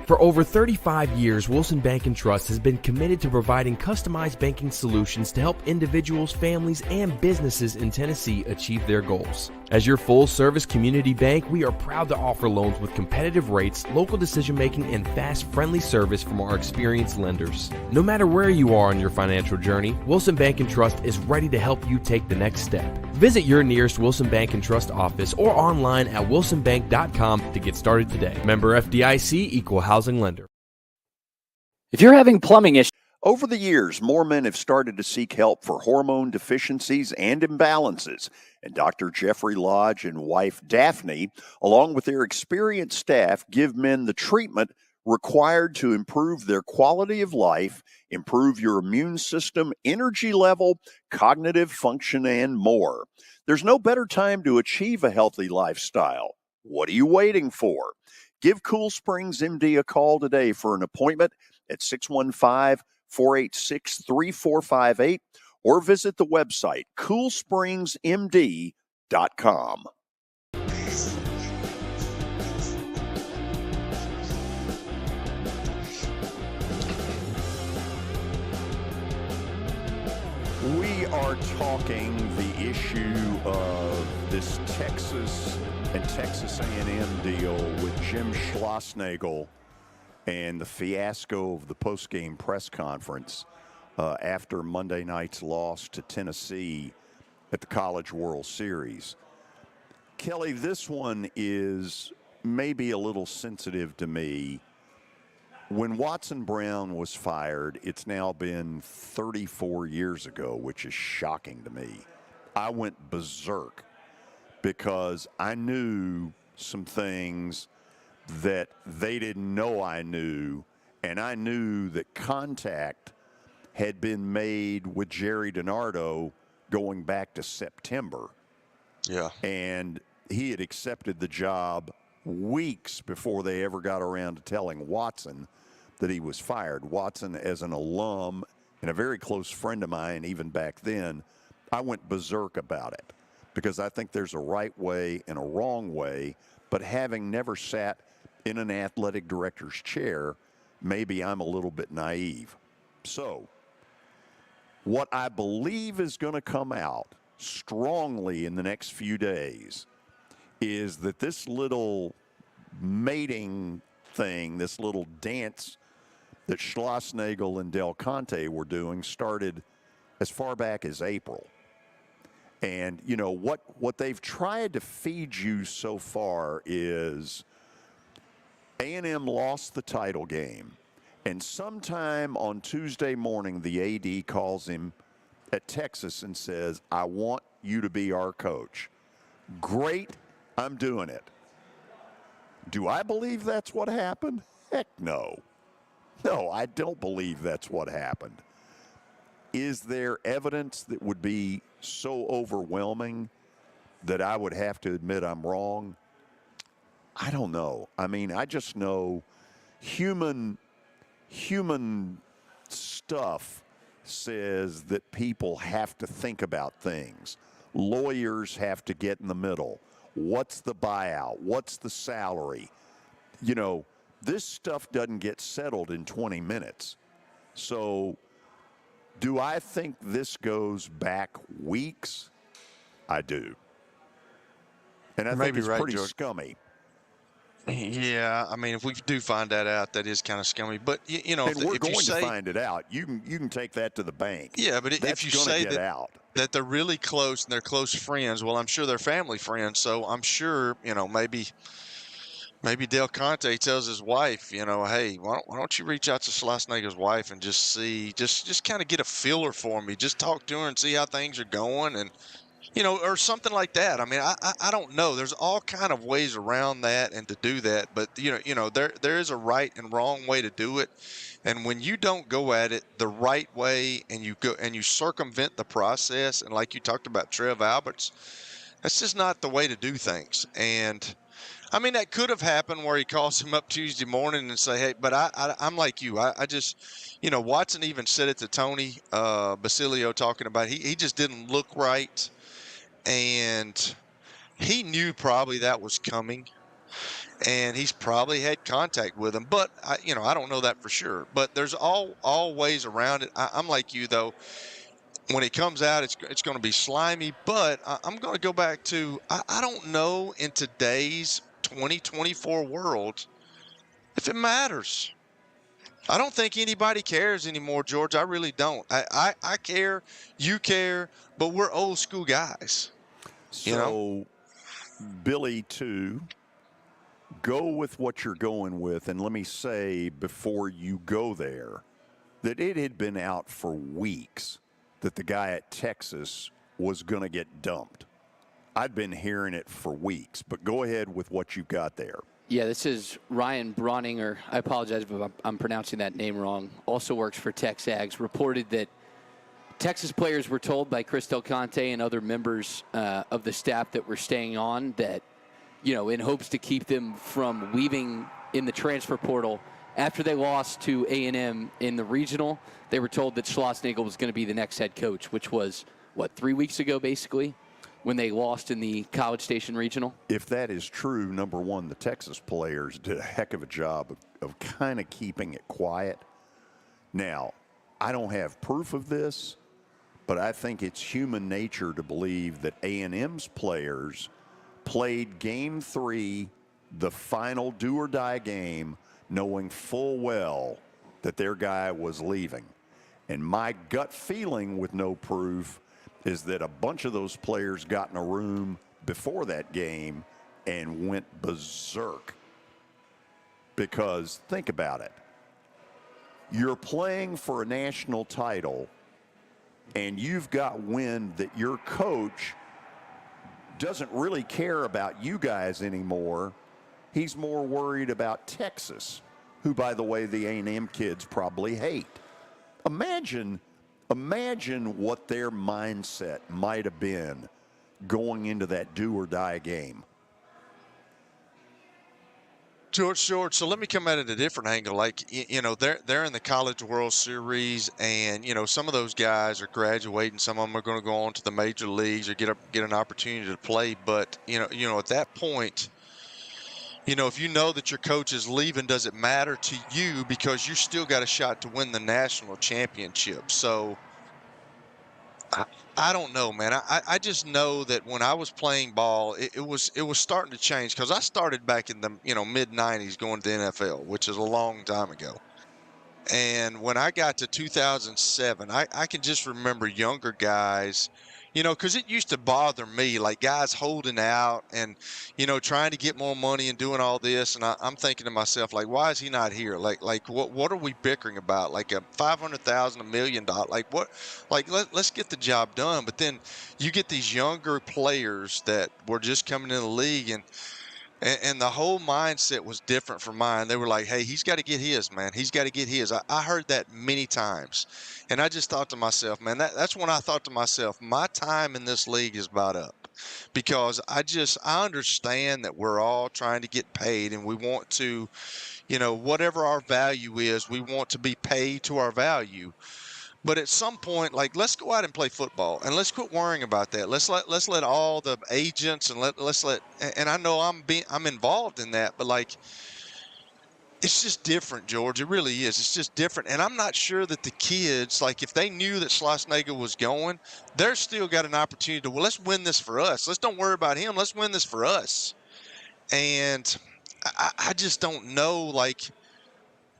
For over 35 years, Wilson Bank & Trust has been committed to providing customized banking solutions to help individuals, families, and businesses in Tennessee achieve their goals. As your full-service community bank, we are proud to offer loans with competitive rates, local decision-making, and fast, friendly service from our experienced lenders. No matter where you are on your financial journey, Wilson Bank & Trust is ready to help you take the next step. Visit your nearest Wilson Bank & Trust office or online at wilsonbank.com to get started today. Member FDIC, Equal Housing Lender. If you're having plumbing issues, Over the years, more men have started to seek help for hormone deficiencies and imbalances, and Dr. Jeffrey Lodge and wife Daphne, along with their experienced staff, give men the treatment required to improve their quality of life, improve your immune system, energy level, cognitive function, and more. There's no better time to achieve a healthy lifestyle. What are you waiting for? Give Cool Springs MD a call today for an appointment at 615-486-3458 or visit the website coolspringsmd.com. We are talking the issue of this Texas and Texas A&M deal with Jim Schlossnagle and the fiasco of the postgame press conference after Monday night's loss to Tennessee at the College World Series. Kelly, this one is maybe a little sensitive to me. When Watson Brown was fired, it's now been 34 years ago, which is shocking to me. I went berserk because I knew some things that they didn't know I knew, and I knew that contact had been made with Jerry DiNardo going back to September. Yeah. And he had accepted the job weeks before they ever got around to telling Watson that he was fired. Watson, as an alum and a very close friend of mine, even back then, I went berserk about it because I think there's a right way and a wrong way, but having never sat in an athletic director's chair, maybe I'm a little bit naive. So, what I believe is going to come out strongly in the next few days is that this little mating thing, this little dance that Schlossnagle and Del Conte were doing started as far back as April. And, you know, what they've tried to feed you so far is A&M lost the title game. And sometime on Tuesday morning, the AD calls him at Texas and says, I want you to be our coach. Great, I'm doing it. Do I believe that's what happened? Heck no. No, I don't believe that's what happened. Is there evidence that would be so overwhelming that I would have to admit I'm wrong? I don't know. I mean, I just know human stuff says that people have to think about things. Lawyers have to get in the middle. What's the buyout? What's the salary? You know, this stuff doesn't get settled in 20 minutes. So do I think this goes back weeks? I do. And I think it's right, pretty George. Scummy. Yeah, I mean, if we do find that out, that is kind of scummy. But you know, and we're if going you say, to find it out. You can take that to the bank. Yeah, but That's if you gonna say get out. that they're really close and they're close friends, well, I'm sure they're family friends. So I'm sure, you know, maybe Del Conte tells his wife, you know, hey, why don't you reach out to Schlossnagle's wife and just see, just kind of get a feeler for me, just talk to her and see how things are going, and you know, or something like that. I mean, I don't know. There's all kind of ways around that and to do that, but you know, there is a right and wrong way to do it. And when you don't go at it the right way and you go and you circumvent the process, and like you talked about Trev Alberts, that's just not the way to do things. And I mean, that could have happened where he calls him up Tuesday morning and say, hey, but I'm like you. I just, you know, Watson even said it to Tony Basilio talking about he just didn't look right. And he knew probably that was coming, and he's probably had contact with him. But you know, I don't know that for sure. But there's all ways around it. I'm like you though. When it comes out, it's going to be slimy. But I'm going to go back to I don't know in today's 2024 world if it matters. I don't think anybody cares anymore, George. I really don't. I care, you care, but we're old school guys. So, you know? Billy, too, go with what you're going with. And let me say before you go there that it had been out for weeks that the guy at Texas was going to get dumped. I'd been hearing it for weeks, but go ahead with what you've got there. Yeah, this is Ryan Bronninger. I apologize if I'm pronouncing that name wrong. Also works for TexAgs. Reported that Texas players were told by Chris Del Conte and other members of the staff that were staying on that, in hopes to keep them from leaving in the transfer portal after they lost to A&M in the regional, they were told that Schlossnagle was going to be the next head coach, which was, 3 weeks ago, basically, when they lost in the College Station Regional? If that is true, number one, the Texas players did a heck of a job of kind of keeping it quiet. Now, I don't have proof of this, but I think it's human nature to believe that A&M's players played Game 3, the final do-or-die game, knowing full well that their guy was leaving. And my gut feeling with no proof is that a bunch of those players got in a room before that game and went berserk. Because think about it. You're playing for a national title, and you've got wind that your coach doesn't really care about you guys anymore. He's more worried about Texas, who, by the way, the A&M kids probably hate. Imagine what their mindset might have been going into that do-or-die game. George, so let me come at it a different angle. Like, they're in the College World Series, and, some of those guys are graduating. Some of them are going to go on to the major leagues or get an opportunity to play. But, at that point, if you know that your coach is leaving, does it matter to you because you still got a shot to win the national championship? So I don't know, man. I just know that when I was playing ball, it was starting to change because I started back in the mid-'90s going to the NFL, which is a long time ago. And when I got to 2007, I can just remember younger guys, because it used to bother me, like guys holding out and, trying to get more money and doing all this. And I'm thinking to myself, like, why is he not here? Like what are we bickering about? Like a $500,000, $1 million? Like what? Like let's get the job done. But then you get these younger players that were just coming in the league, and the whole mindset was different from mine. They were like, hey, he's got to get his, man. He's got to get his. I heard that many times. And I just thought to myself, man, that's when I thought to myself, my time in this league is about up. Because I understand that we're all trying to get paid, and we want to, whatever our value is, we want to be paid to our value. But at some point, like, let's go out and play football, and let's quit worrying about that. Let's let all the agents and let's let. And I know I'm involved in that, but like, it's just different, George. It really is. It's just different. And I'm not sure that the kids, like, if they knew that Schlossnagle was going, they're still got an opportunity to, let's win this for us. Let's don't worry about him. Let's win this for us. And I just don't know, like,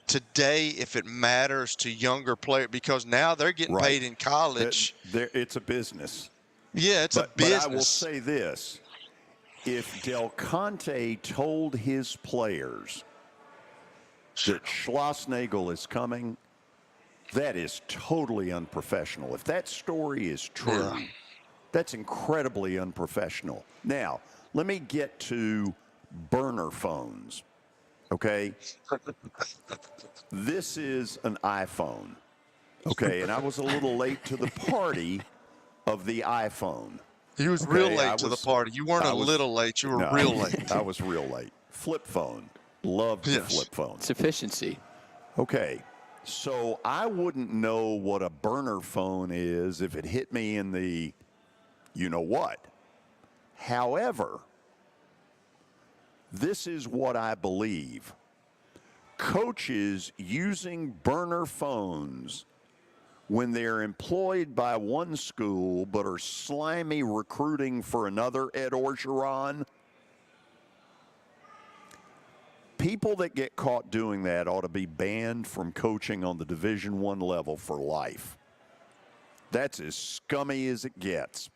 today if it matters to younger players, because now they're getting paid in college. It's a business. Yeah, it's a business. But I will say this. If Del Conte told his players that Schlossnagle is coming, that is totally unprofessional. If that story is true, that's incredibly unprofessional. Now, let me get to burner phones, okay? This is an iPhone, okay? And I was a little late to the party of the iPhone. He was real late to the party. You weren't a little late. You were real late. I was real late. Flip phone. Loved the flip phone. It's efficiency. Okay. So I wouldn't know what a burner phone is if it hit me in the you-know-what. However, this is what I believe. Coaches using burner phones when they're employed by one school but are slimy recruiting for another, Ed Orgeron, people that get caught doing that ought to be banned from coaching on the Division I level for life. That's as scummy as it gets.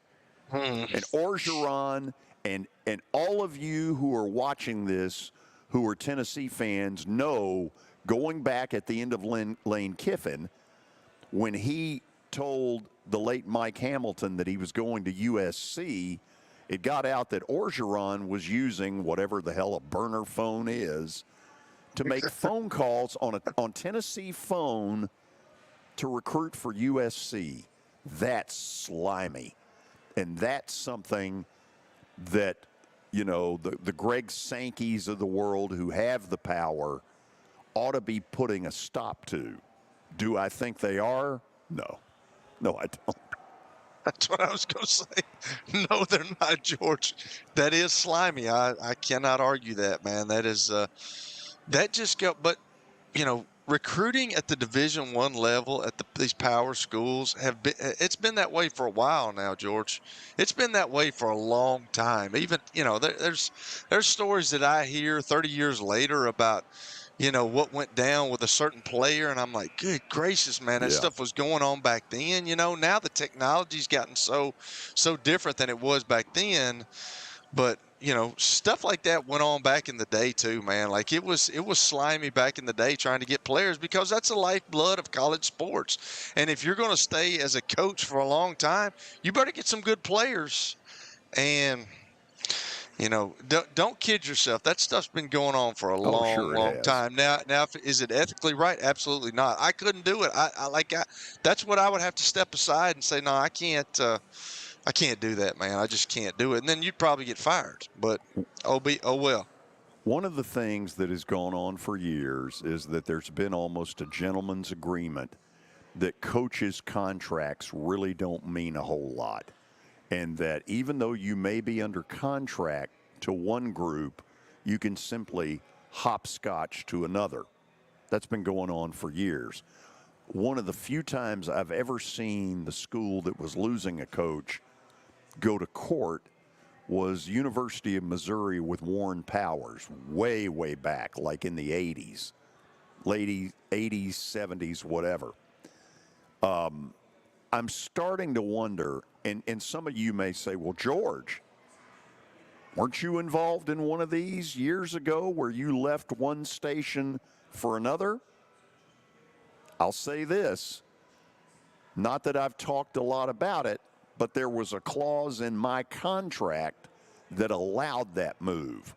And Orgeron and all of you who are watching this who are Tennessee fans know, going back at the end of Lane Kiffin, when he told the late Mike Hamilton that he was going to USC it got out that Orgeron was using whatever the hell a burner phone is to make phone calls on Tennessee phone to recruit for USC. That's slimy. And that's something that, you know, the Greg Sankeys of the world who have the power ought to be putting a stop to. Do I think they are? No. No, I don't. That's what I was going to say. No, they're not, George. That is slimy. I cannot argue that, man. That is that just go. But you know, recruiting at the Division I level at these power schools it's been that way for a while now, George. It's been that way for a long time. Even, you know, there's stories that I hear 30 years later about, you know, what went down with a certain player, and I'm like, good gracious, man, that stuff was going on back then. You know, now the technology's gotten so different than it was back then. But, you know, stuff like that went on back in the day too, man. Like it was slimy back in the day trying to get players, because that's the lifeblood of college sports. And if you're going to stay as a coach for a long time, you better get some good players. And, you know, don't kid yourself. That stuff's been going on for a long time. Now, is it ethically right? Absolutely not. I couldn't do it. That's what I would have to step aside and say, no, I can't do that, man. I just can't do it. And then you'd probably get fired. But oh well. One of the things that has gone on for years is that there's been almost a gentleman's agreement that coaches' contracts really don't mean a whole lot. And that even though you may be under contract to one group, you can simply hopscotch to another. That's been going on for years. One of the few times I've ever seen the school that was losing a coach go to court was University of Missouri with Warren Powers, way back, like in the 80s, late 80s, 70s, whatever. I'm starting to wonder, and some of you may say, well, George, weren't you involved in one of these years ago where you left one station for another? I'll say this, not that I've talked a lot about it, but there was a clause in my contract that allowed that move.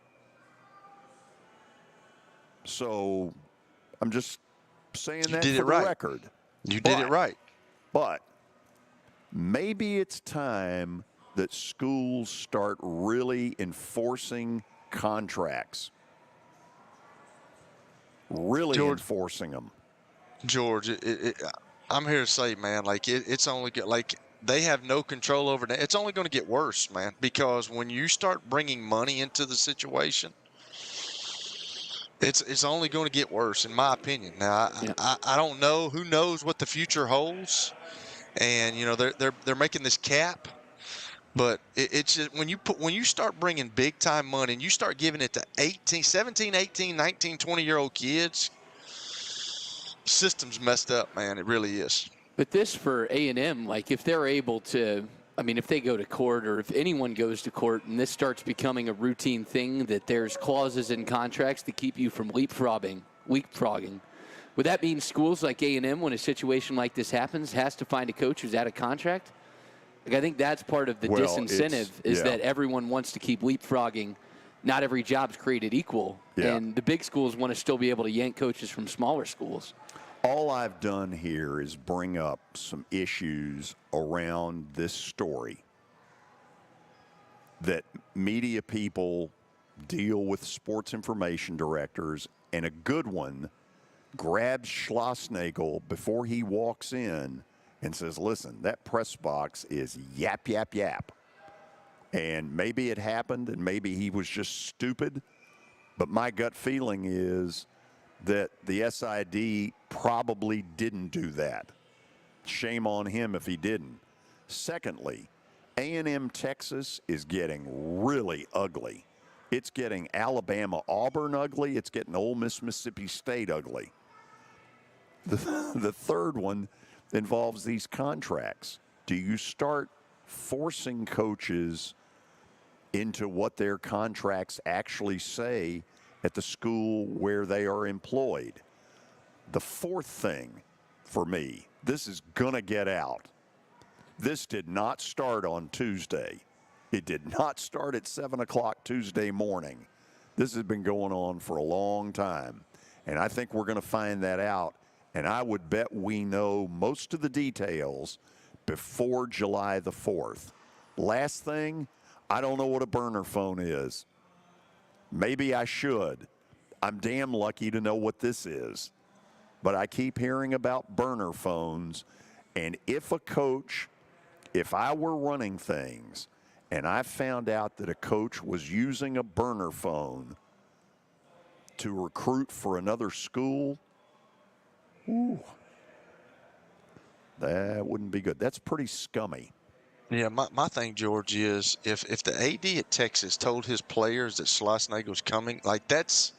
So I'm just saying that for the record. You did it right. But maybe it's time that schools start really enforcing contracts. Really enforcing them. George, I'm here to say, man, like it's only like they have no control over that. It's only going to get worse, man, because when you start bringing money into the situation, it's only going to get worse, in my opinion. Now, I don't know. Who knows what the future holds? And you know they're making this cap, but it's just when you start bringing big time money and you start giving it to 17, 18, 19, 20-year-old kids, system's messed up, man. It really is. But this for A&M, like if they're able to, I mean, if they go to court or if anyone goes to court and this starts becoming a routine thing, that there's clauses in contracts to keep you from leapfrogging, would that mean schools like A&M, when a situation like this happens, has to find a coach who's out of contract? Like, I think that's part of the disincentive is that everyone wants to keep leapfrogging. Not every job's created equal. Yeah. And the big schools want to still be able to yank coaches from smaller schools. All I've done here is bring up some issues around this story that media people deal with sports information directors, and a good one grabs Schlossnagle before he walks in and says, listen, that press box is yap, yap, yap. And maybe it happened and maybe he was just stupid, but my gut feeling is that the SID probably didn't do that. Shame on him if he didn't. Secondly, A&M Texas is getting really ugly. It's getting Alabama-Auburn ugly. It's getting Ole Miss Mississippi State ugly. The third one involves these contracts. Do you start forcing coaches into what their contracts actually say at the school where they are employed? The fourth thing for me, this is going to get out. This did not start on Tuesday. It did not start at 7 o'clock Tuesday morning. This has been going on for a long time. And I think we're going to find that out. And I would bet we know most of the details before July the 4th. Last thing, I don't know what a burner phone is. Maybe I should. I'm damn lucky to know what this is. But I keep hearing about burner phones. And if I were running things and I found out that a coach was using a burner phone to recruit for another school, that wouldn't be good. That's pretty scummy. Yeah, my thing, George, is if the AD at Texas told his players that Schlossnagle's coming, like that's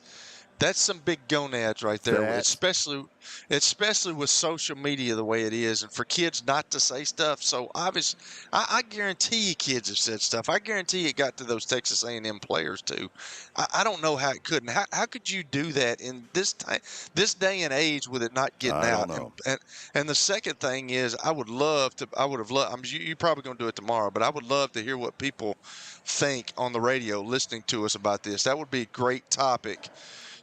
some big gonads right there, especially with social media the way it is, and for kids not to say stuff. So obviously, I guarantee you kids have said stuff. I guarantee it got to those Texas A&M players too. I don't know how it couldn't. How could you do that in this day and age with it not getting out? And the second thing is, I would have loved. You're probably going to do it tomorrow, but I would love to hear what people think on the radio listening to us about this. That would be a great topic.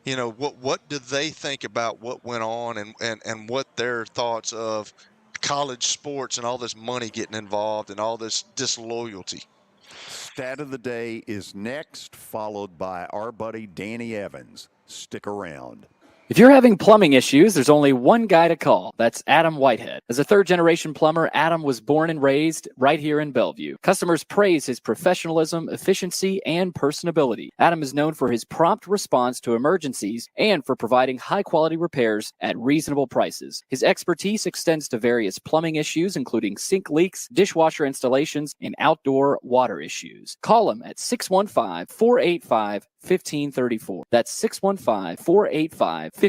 You know, what do they think about what went on and what their thoughts of college sports and all this money getting involved and all this disloyalty? Stat of the day is next, followed by our buddy Danny Evans. Stick around. If you're having plumbing issues, there's only one guy to call. That's Adam Whitehead. As a third-generation plumber, Adam was born and raised right here in Bellevue. Customers praise his professionalism, efficiency, and personability. Adam is known for his prompt response to emergencies and for providing high-quality repairs at reasonable prices. His expertise extends to various plumbing issues, including sink leaks, dishwasher installations, and outdoor water issues. Call him at 615-485-1534. That's 615-485-1534.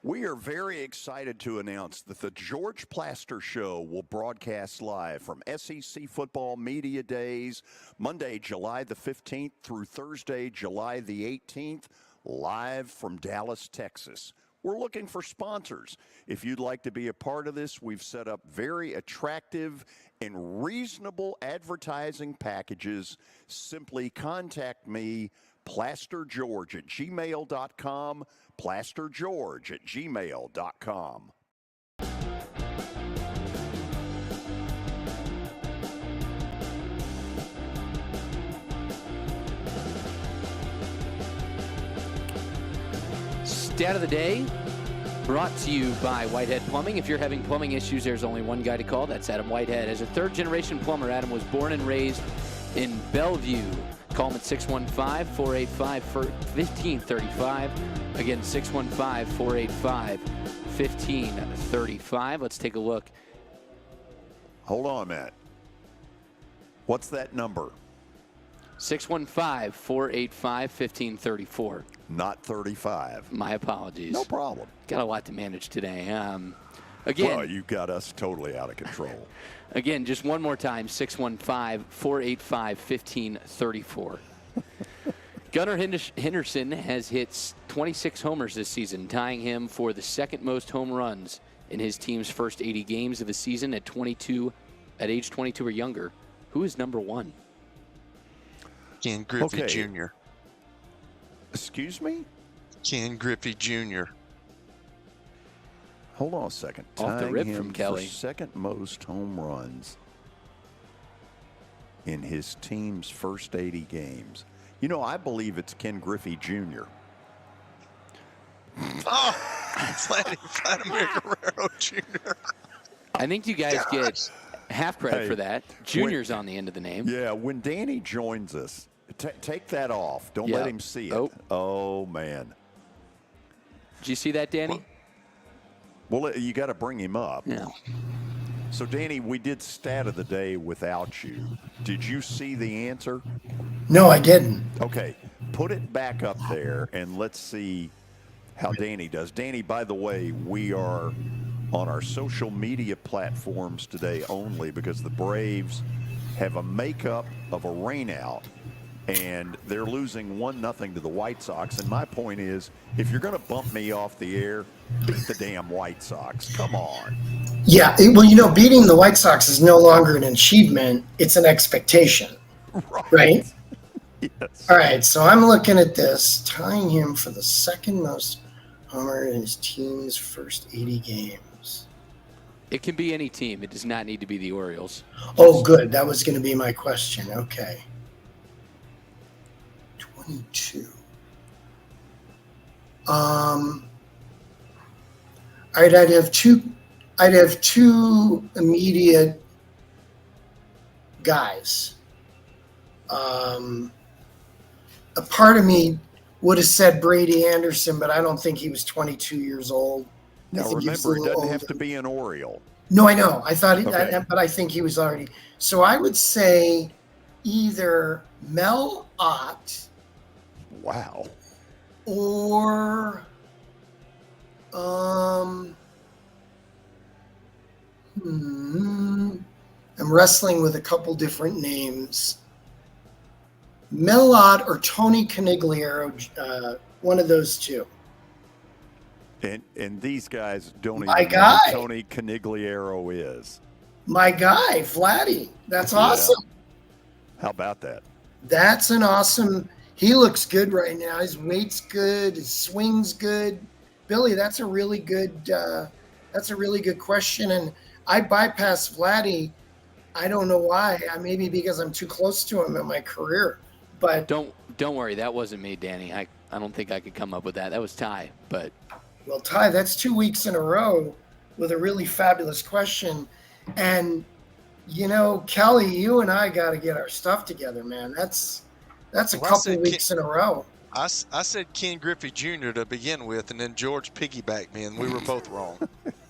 We are very excited to announce that the George Plaster Show will broadcast live from SEC Football Media Days, Monday, July the 15th through Thursday, July the 18th, live from Dallas, Texas. We're looking for sponsors. If you'd like to be a part of this, we've set up very attractive and reasonable advertising packages. Simply contact me, plastergeorge@gmail.com, plastergeorge@gmail.com. Stat of the day brought to you by Whitehead Plumbing. If you're having plumbing issues, there's only one guy to call. That's Adam Whitehead. As a third-generation plumber, Adam was born and raised in Bellevue. Call him at 615-485-1535. Again, 615-485-1535. Let's take a look. Hold on, Matt. What's that number? 615-485-1534. Not 35. My apologies. No problem. Got a lot to manage today. Again, well, you've got us totally out of control. Again, just one more time, 615-485-1534. Gunnar Henderson has hit 26 homers this season, tying him for the second most home runs in his team's first 80 games of the season at age 22 or younger. Who is number one? Ken Griffey Jr. Excuse me? Ken Griffey Jr. Hold on a second. Off the rip from Kelly. For second most home runs in his team's first 80 games. You know, I believe it's Ken Griffey Jr. Oh, Vladimir Guerrero Jr. I think you guys get half credit for that. Junior's on the end of the name. Yeah, when Danny joins us, take that off. Don't let him see it. Oh, man. Did you see that, Danny? Well, you got to bring him up. Yeah. So, Danny, we did stat of the day without you. Did you see the answer? No, I didn't. Okay. Put it back up there, and let's see how Danny does. Danny, by the way, we are on our social media platforms today only because the Braves have a makeup of a rainout and they're losing 1-0 to the White Sox. And my point is, if you're going to bump me off the air, beat the damn White Sox. Come on. Yeah, well, beating the White Sox is no longer an achievement; it's an expectation, right? Yes. All right, so I'm looking at this, tying him for the second most homer in his team's first 80 games. It can be any team. It does not need to be the Orioles. Oh, good. That was going to be my question. Okay. 22. All right, I'd have two immediate guys. A part of me would have said Brady Anderson, but I don't think he was 22 years old. Now remember, it doesn't have to be an Oriole. No, I know. I thought, Okay. but I think he was already. So I would say either Mel Ott. Wow. Or I'm wrestling with a couple different names. Mel Ott or Tony Conigliaro, one of those two. And these guys don't My even know guy. who Tony Conigliaro is. My guy, Vladdy. That's awesome. How about that? That's an awesome. He looks good right now. His weight's good. His swing's good. Billy, that's a really good question. And I bypassed Vladdy. I don't know why. Maybe because I'm too close to him in my career. But Don't worry. That wasn't me, Danny. I don't think I could come up with that. That was Ty. But well, Ty, that's 2 weeks in a row with a really fabulous question. And Kelly, you and I got to get our stuff together, man. That's a couple weeks in a row. I said Ken Griffey Jr. to begin with, and then George piggybacked me, and we were both wrong.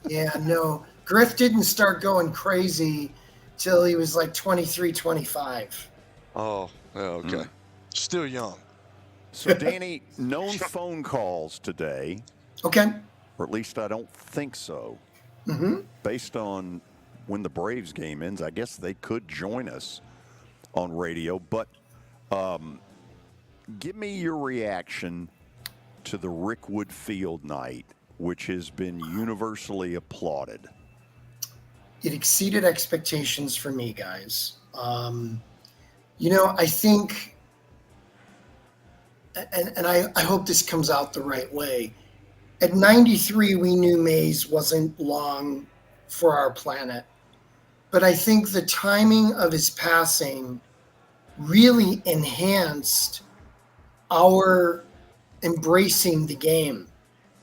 Yeah, no. Griff didn't start going crazy till he was like 23, 25. Oh, okay. Still young. So, Danny, known phone calls today. Okay. Or at least I don't think so. Mm-hmm. Based on when the Braves game ends, I guess they could join us on radio. But give me your reaction to the Rickwood Field night, which has been universally applauded. It exceeded expectations for me, guys. I think, and I hope this comes out the right way. At 93, we knew Mays wasn't long for our planet. But I think the timing of his passing really enhanced our embracing the game,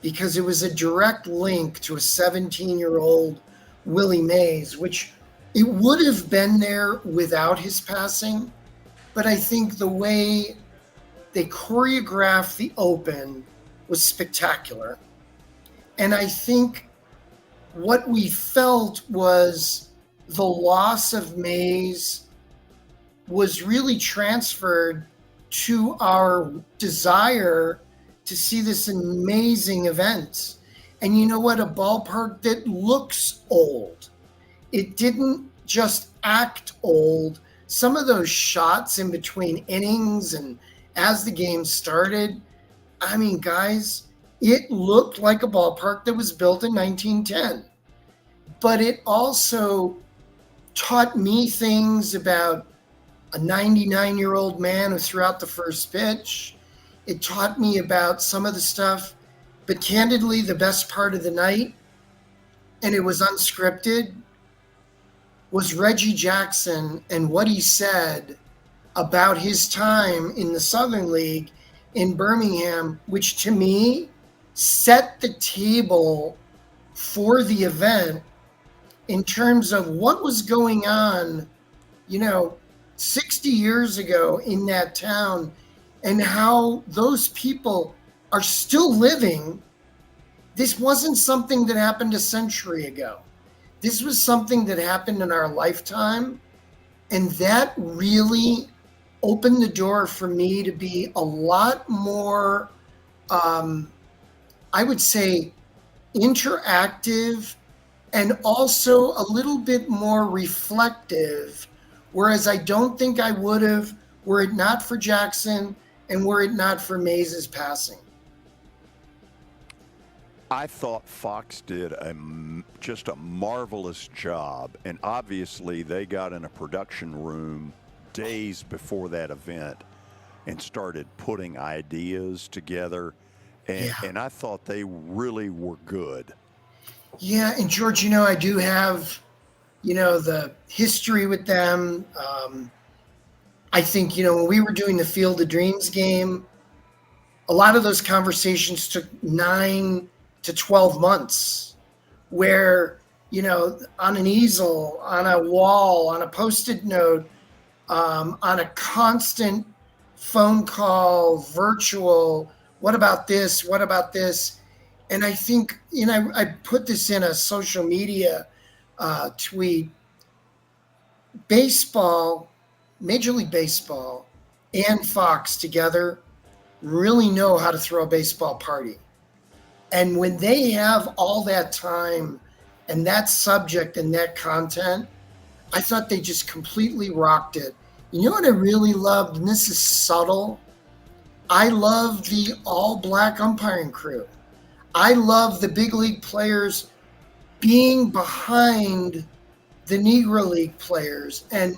because it was a direct link to a 17-year-old Willie Mays, which it would have been there without his passing. But I think the way they choreographed the Open was spectacular. And I think what we felt was the loss of Mays was really transferred to our desire to see this amazing event. And you know what? A ballpark that looks old. It didn't just act old. Some of those shots in between innings and as the game started, guys, it looked like a ballpark that was built in 1910. But it also taught me things about a 99-year-old man who threw out the first pitch. It taught me about some of the stuff, but candidly, the best part of the night, and it was unscripted, was Reggie Jackson and what he said about his time in the Southern League in Birmingham, which to me set the table for the event in terms of what was going on, 60 years ago in that town, and how those people are still living. This wasn't something that happened a century ago. This was something that happened in our lifetime. And that really opened the door for me to be a lot more, I would say, interactive and also a little bit more reflective. Whereas I don't think I would have were it not for Jackson and were it not for Mays' passing. I thought Fox did just a marvelous job, and obviously they got in a production room days before that event and started putting ideas together, and I thought they really were good. Yeah, and George, I do have, the history with them. I think, when we were doing the Field of Dreams game, a lot of those conversations took 9 to 12 months where, on an easel, on a wall, on a Post-it note, on a constant phone call, virtual, what about this? What about this? And I think, I put this in a social media tweet. Baseball, Major League Baseball and Fox together really know how to throw a baseball party. And when they have all that time and that subject and that content, I thought they just completely rocked it. You know what I really loved, and this is subtle? I love the all-black umpiring crew. I love the big league players being behind the Negro League players and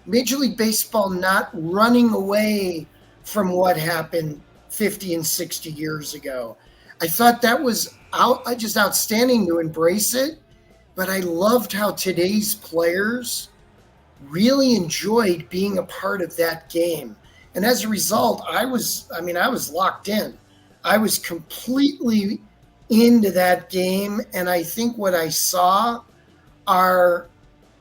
Major League Baseball not running away from what happened 50 and 60 years ago. I thought that was just outstanding to embrace it, but I loved how today's players really enjoyed being a part of that game. And as a result, I was locked in. I was completely into that game, and I think what I saw are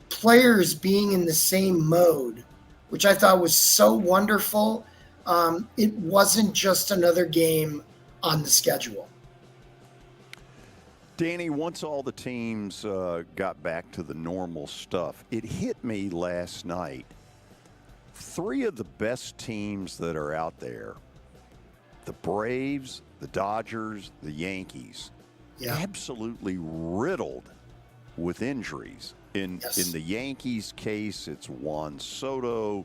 players being in the same mode, which I thought was so wonderful. It wasn't just another game on the schedule. Danny, once all the teams got back to the normal stuff, it hit me last night. 3 of the best teams that are out there, the Braves, the Dodgers, the Yankees, absolutely riddled with injuries. In the Yankees' case, it's Juan Soto,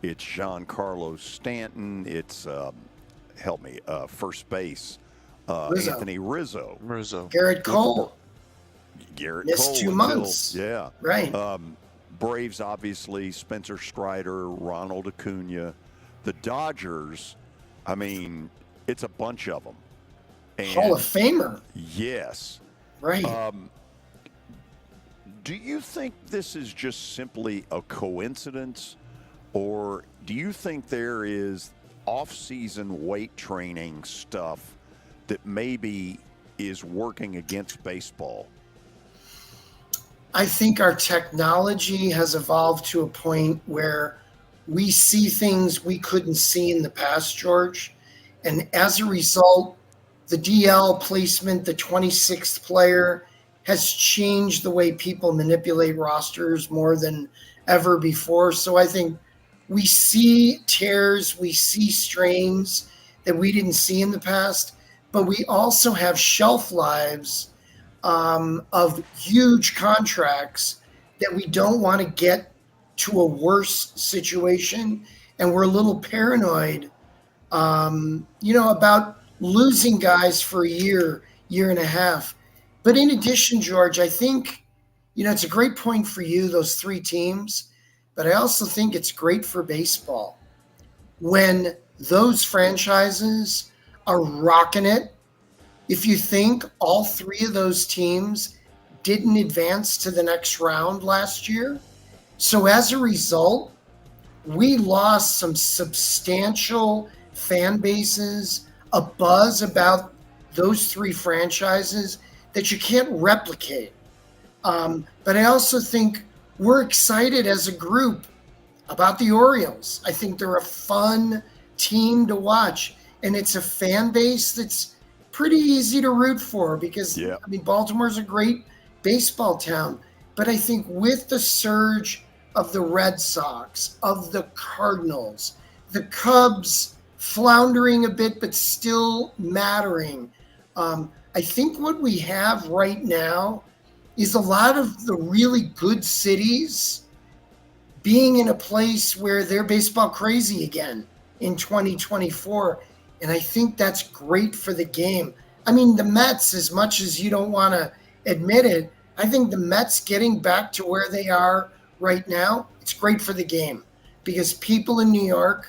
it's Giancarlo Stanton, it's first base, Anthony Rizzo. Garrett Cole. Missed Cole 2 months. Right. Braves, obviously, Spencer Strider, Ronald Acuna. The Dodgers, it's a bunch of them. And Hall of Famer. Yes. Right. Do you think this is just simply a coincidence, or do you think there is off-season weight training stuff that maybe is working against baseball? I think our technology has evolved to a point where we see things we couldn't see in the past, George. And as a result, the DL placement, the 26th player, has changed the way people manipulate rosters more than ever before. So I think we see tears, we see strains that we didn't see in the past, but we also have shelf lives of huge contracts that we don't want to get to a worse situation. And we're a little paranoid, about losing guys for a year and a half. But in addition, George, I think, it's a great point for you, those 3 teams, but I also think it's great for baseball when those franchises are rocking it. If you think all 3 of those teams didn't advance to the next round last year, so as a result, we lost some substantial fan bases, a buzz about those 3 franchises that you can't replicate. But I also think we're excited as a group about the Orioles. I think they're a fun team to watch, and it's a fan base that's pretty easy to root for because, Baltimore's a great baseball town. But I think with the surge of the Red Sox, of the Cardinals, the Cubs floundering a bit but still mattering, I think what we have right now is a lot of the really good cities being in a place where they're baseball crazy again in 2024. And I think that's great for the game. I mean, the Mets, as much as you don't want to admit it, I think the Mets getting back to where they are right now, it's great for the game because people in New York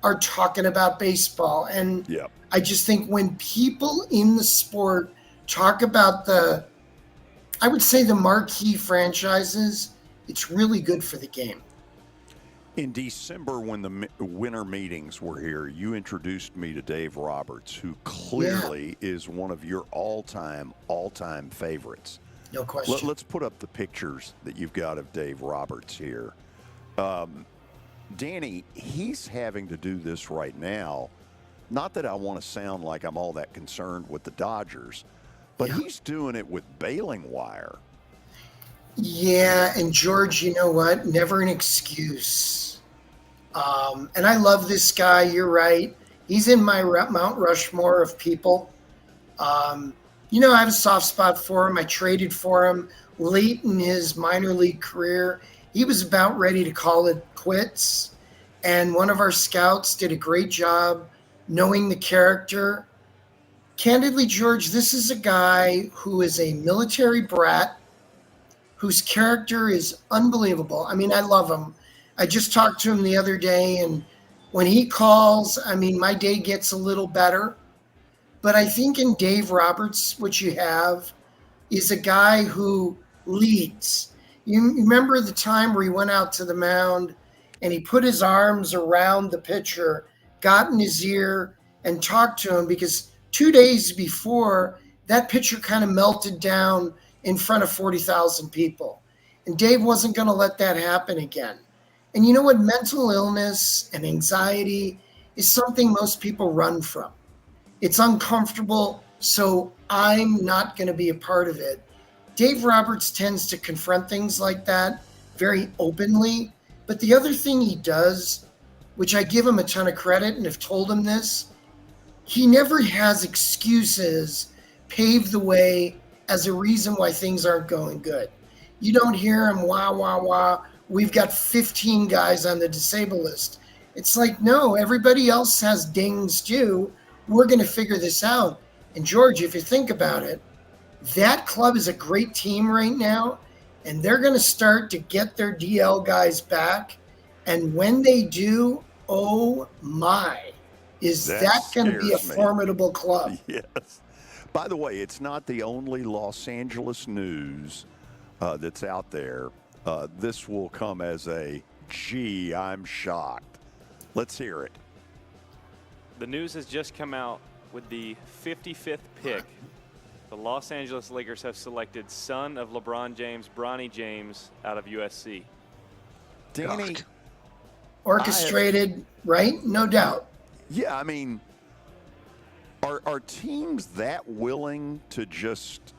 are talking about baseball. And I just think when people in the sport talk about I would say the marquee franchises, it's really good for the game. In December, when the winter meetings were here, you introduced me to Dave Roberts, who clearly is one of your all-time favorites. No question. Let's put up the pictures that you've got of Dave Roberts here. Danny, he's having to do this right now. Not that I want to sound like I'm all that concerned with the Dodgers, but he's doing it with baling wire. Yeah, and George, you know what? Never an excuse. And I love this guy. You're right. He's in my Mount Rushmore of people. You know, I have a soft spot for him. I traded for him late in his minor league career. He was about ready to call it quits. And one of our scouts did a great job knowing the character. Candidly, George, this is a guy who is a military brat, whose character is unbelievable. I mean, I love him. I just talked to him the other day, and when he calls, I mean, my day gets a little better. But I think in Dave Roberts, what you have is a guy who leads. You remember the time where he went out to the mound and he put his arms around the pitcher, got in his ear, and talked to him, because 2 days before, that pitcher kind of melted down in front of 40,000 people. And Dave wasn't going to let that happen again. And you know what? Mental illness and anxiety is something most people run from. It's uncomfortable, so I'm not going to be a part of it. Dave Roberts tends to confront things like that very openly. But the other thing he does, which I give him a ton of credit and have told him this, he never has excuses pave the way as a reason why things aren't going good. You don't hear him, wah, we've got 15 guys on the disabled list. It's like, no, everybody else has dings too. We're going to figure this out. And George, if you think about it, that club is a great team right now, and they're going to start to get their DL guys back. And when they do, oh my, is that going to be a formidable club? Yes. By the way, it's not the only Los Angeles news that's out there. This will come as a, gee, I'm shocked. Let's hear it. The news has just come out with the 55th pick. The Los Angeles Lakers have selected son of LeBron James, Bronny James, out of USC. Danny. Orchestrated, right? No doubt. Yeah, I mean, are teams that willing to just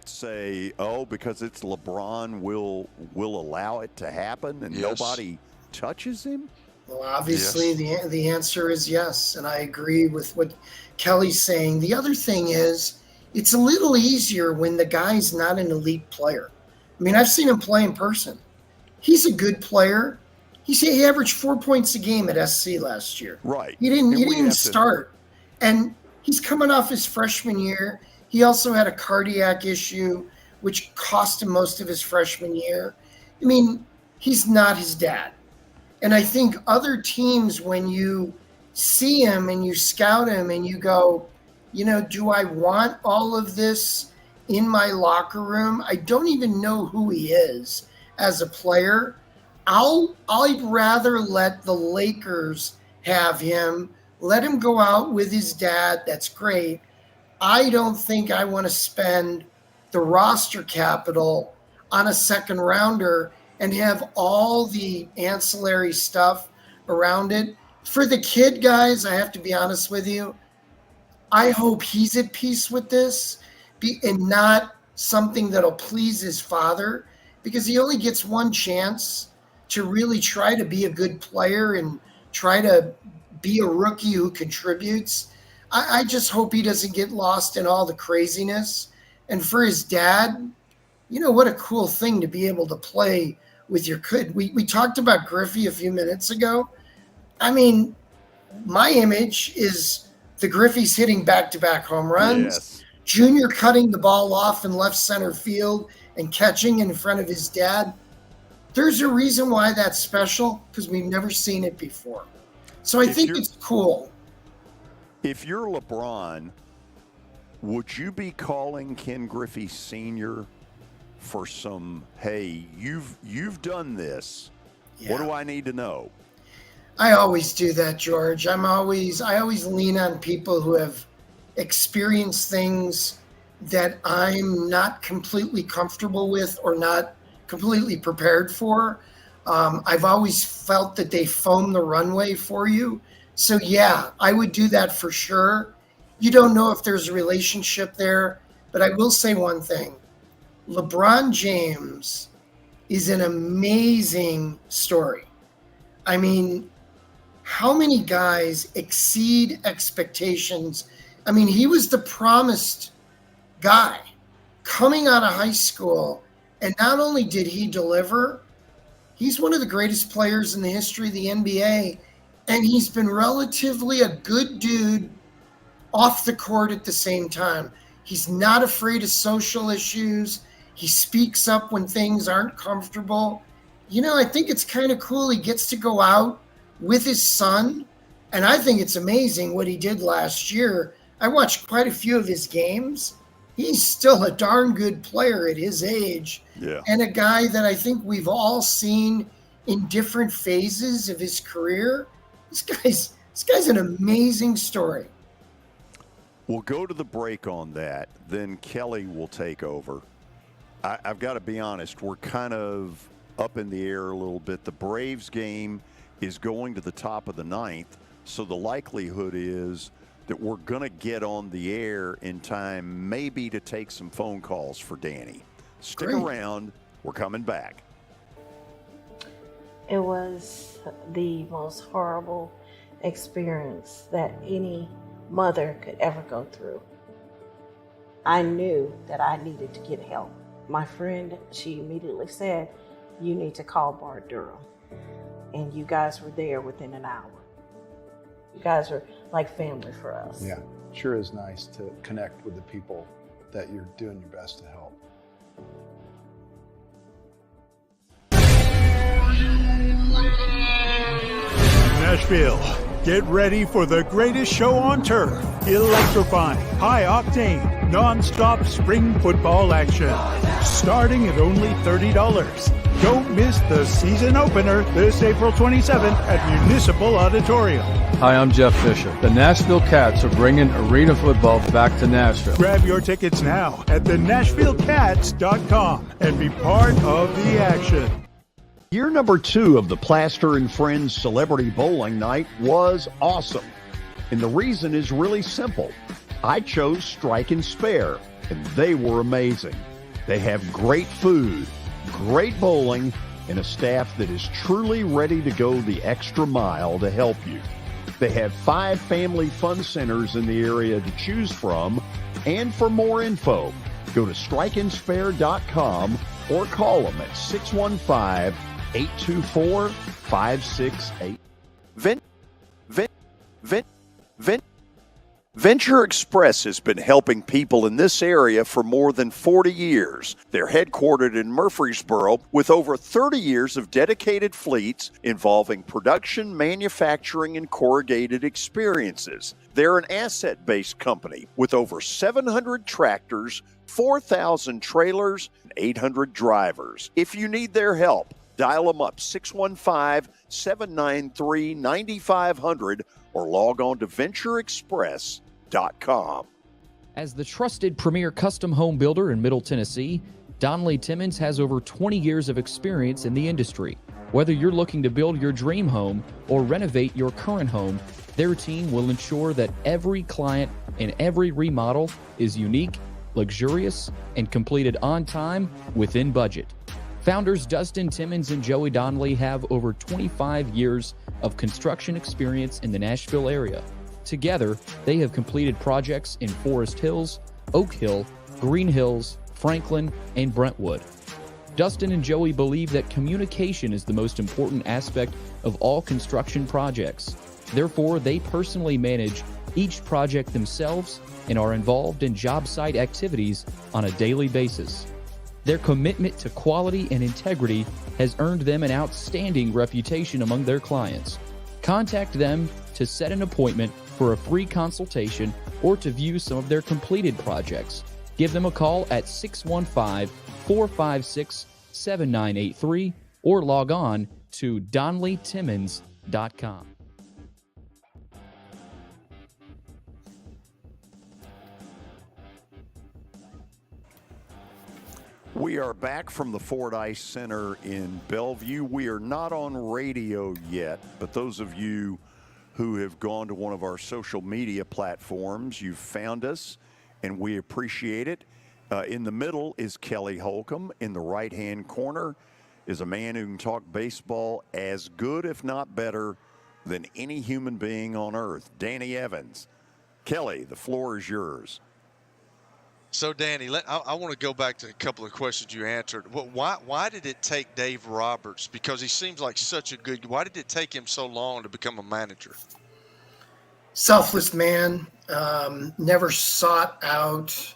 say, oh, because it's LeBron, we'll allow it to happen and nobody touches him? Well, obviously the answer is yes, and I agree with what Kelly's saying. The other thing is, it's a little easier when the guy's not an elite player. I mean, I've seen him play in person. He's a good player. He averaged 4 points a game at SC last year. Right. He didn't start. And he's coming off his freshman year. He also had a cardiac issue, which cost him most of his freshman year. I mean, he's not his dad. And I think other teams, when you see him and you scout him and you go, you know, do I want all of this in my locker room? I don't even know who he is as a player. I'd rather let the Lakers have him, let him go out with his dad. That's great. I don't think I want to spend the roster capital on a second rounder and have all the ancillary stuff around it. For the kid, guys, I have to be honest with you, I hope he's at peace with this and not something that'll please his father, because he only gets one chance to really try to be a good player and try to be a rookie who contributes. I just hope he doesn't get lost in all the craziness. And for his dad, you know, what a cool thing to be able to play with your kid. We talked about Griffey a few minutes ago. I mean, my image is the Griffey's hitting back-to-back home runs. Yes. Junior cutting the ball off in left center field and catching in front of his dad. There's a reason why that's special, because we've never seen it before. So I think it's cool. If you're LeBron, would you be calling Ken Griffey Sr. for some, hey, you've done this. Yeah. What do I need to know? I always do that, George. I always lean on people who have experienced things that I'm not completely comfortable with or not completely prepared for. I've always felt that they foam the runway for you. So yeah, I would do that for sure. You don't know if there's a relationship there, but I will say one thing. LeBron James is an amazing story. I mean, how many guys exceed expectations? I mean, he was the promised guy coming out of high school, and not only did he deliver, he's one of the greatest players in the history of the NBA, and he's been relatively a good dude off the court at the same time. He's not afraid of social issues. He speaks up when things aren't comfortable. You know, I think it's kind of cool. He gets to go out with his son, and I think it's amazing what he did last year. I watched quite a few of his games. He's still a darn good player at his age, and a guy that I think we've all seen in different phases of his career. This guy's an amazing story. We'll go to the break on that. Then Kelly will take over. I've got to be honest, we're kind of up in the air a little bit. The Braves game is going to the top of the ninth, so the likelihood is that we're going to get on the air in time maybe to take some phone calls for Danny. Stick around. We're coming back. It was the most horrible experience that any mother could ever go through. I knew that I needed to get help. My friend, she immediately said, you need to call Bart Durham. And you guys were there within an hour. You guys are like family for us. Yeah, sure is nice to connect with the people that you're doing your best to help. Nashville, get ready for the greatest show on turf. Electrifying, high-octane, non-stop spring football action. Starting at only $30. Don't miss the season opener this April 27th at Municipal Auditorium. Hi, I'm Jeff Fisher. The Nashville Cats are bringing arena football back to Nashville. Grab your tickets now at thenashvillecats.com and be part of the action. Year number 2 of the Plaster and Friends Celebrity Bowling Night was awesome. And the reason is really simple. I chose Strike and Spare, and they were amazing. They have great food, great bowling, and a staff that is truly ready to go the extra mile to help you. They have 5 family fun centers in the area to choose from. And for more info, go to strikeandspare.com or call them at 615-824-568. Venture Express has been helping people in this area for more than 40 years. They're headquartered in Murfreesboro with over 30 years of dedicated fleets involving production, manufacturing, and corrugated experiences. They're an asset-based company with over 700 tractors, 4,000 trailers, and 800 drivers. If you need their help, dial them up 615-793-9500 or log on to ventureexpress.com. As the trusted premier custom home builder in Middle Tennessee, Donnelly Timmons has over 20 years of experience in the industry. Whether you're looking to build your dream home or renovate your current home, their team will ensure that every client and every remodel is unique, luxurious, and completed on time within budget. Founders Dustin Timmons and Joey Donnelly have over 25 years of construction experience in the Nashville area. Together, they have completed projects in Forest Hills, Oak Hill, Green Hills, Franklin, and Brentwood. Dustin and Joey believe that communication is the most important aspect of all construction projects. Therefore, they personally manage each project themselves and are involved in job site activities on a daily basis. Their commitment to quality and integrity has earned them an outstanding reputation among their clients. Contact them to set an appointment for a free consultation or to view some of their completed projects. Give them a call at 615-456-7983 or log on to donleytimmons.com. We are back from the Fordyce Center in Bellevue. We are not on radio yet, but those of you who have gone to one of our social media platforms, you've found us, and we appreciate it. In the middle is Kelly Holcomb. In the right-hand corner is a man who can talk baseball as good, if not better, than any human being on earth, Danny Evans. Kelly, the floor is yours. So, Danny, I want to go back to a couple of questions you answered. Why did it take Dave Roberts, because he seems like such a good – why did it take him so long to become a manager? Selfless man, never sought out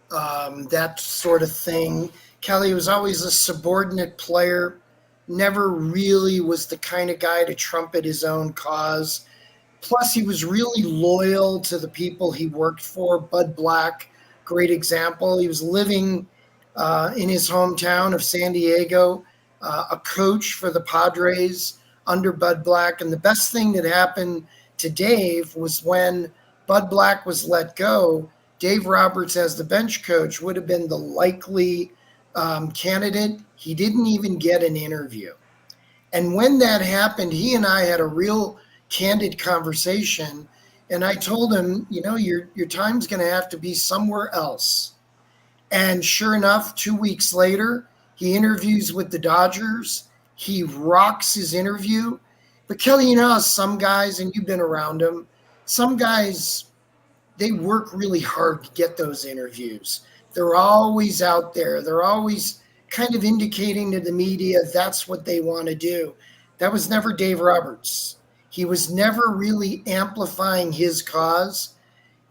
that sort of thing. Kelly was always a subordinate player, never really was the kind of guy to trumpet his own cause. Plus, he was really loyal to the people he worked for. Bud Black, great example. He was living in his hometown of San Diego, a coach for the Padres under Bud Black. And the best thing that happened to Dave was when Bud Black was let go, Dave Roberts as the bench coach would have been the likely candidate. He didn't even get an interview. And when that happened, he and I had a real candid conversation. And I told him, you know, your time's going to have to be somewhere else. And sure enough, 2 weeks later, he interviews with the Dodgers. He rocks his interview. But Kelly, you know how some guys, and you've been around them, some guys, they work really hard to get those interviews. They're always out there. They're always kind of indicating to the media that's what they want to do. That was never Dave Roberts. He was never really amplifying his cause.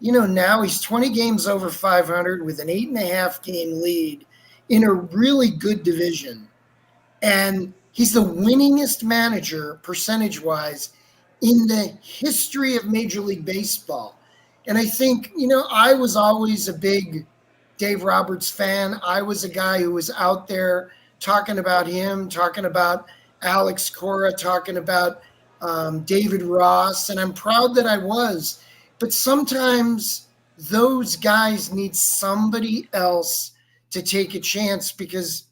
You know, now he's 20 games over 500 with an 8.5 game lead in a really good division. And he's the winningest manager, percentage-wise, in the history of Major League Baseball. And I think, you know, I was always a big Dave Roberts fan. I was a guy who was out there talking about him, talking about Alex Cora, talking about David Ross, and I'm proud that I was. But sometimes those guys need somebody else to take a chance because,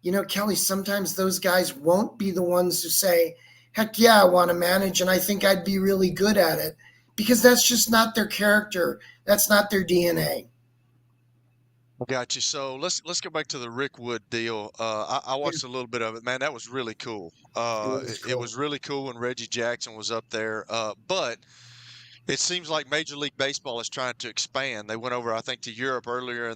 you know, Kelly, sometimes those guys won't be the ones who say, heck yeah, I want to manage, and I think I'd be really good at it, because that's just not their character. That's not their DNA. Got you. So let's go back to the Rick Wood deal. I watched a little bit of it. Man, that was really cool. It was really cool when Reggie Jackson was up there. But it seems like Major League Baseball is trying to expand. They went over, I think, to Europe earlier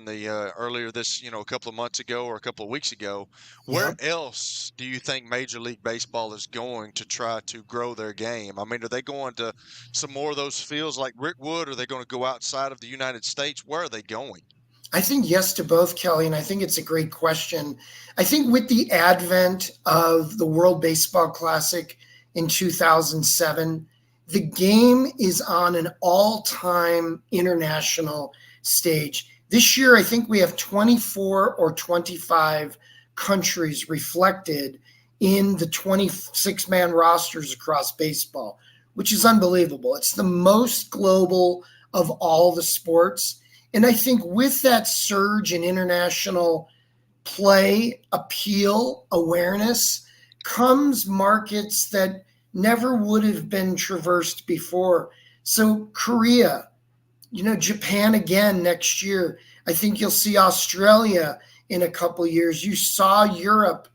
this, you know, a couple of months ago or a couple of weeks ago. Where else do you think Major League Baseball is going to try to grow their game? I mean, are they going to some more of those fields like Rick Wood? Are they going to go outside of the United States? Where are they going? I think yes to both, Kelly, and I think it's a great question. I think with the advent of the World Baseball Classic in 2007, the game is on an all-time international stage. This year, I think we have 24 or 25 countries reflected in the 26-man rosters across baseball, which is unbelievable. It's the most global of all the sports. And I think with that surge in international play, appeal, awareness, comes markets that never would have been traversed before. So Korea, you know, Japan again next year. I think you'll see Australia in a couple years. You saw Europe.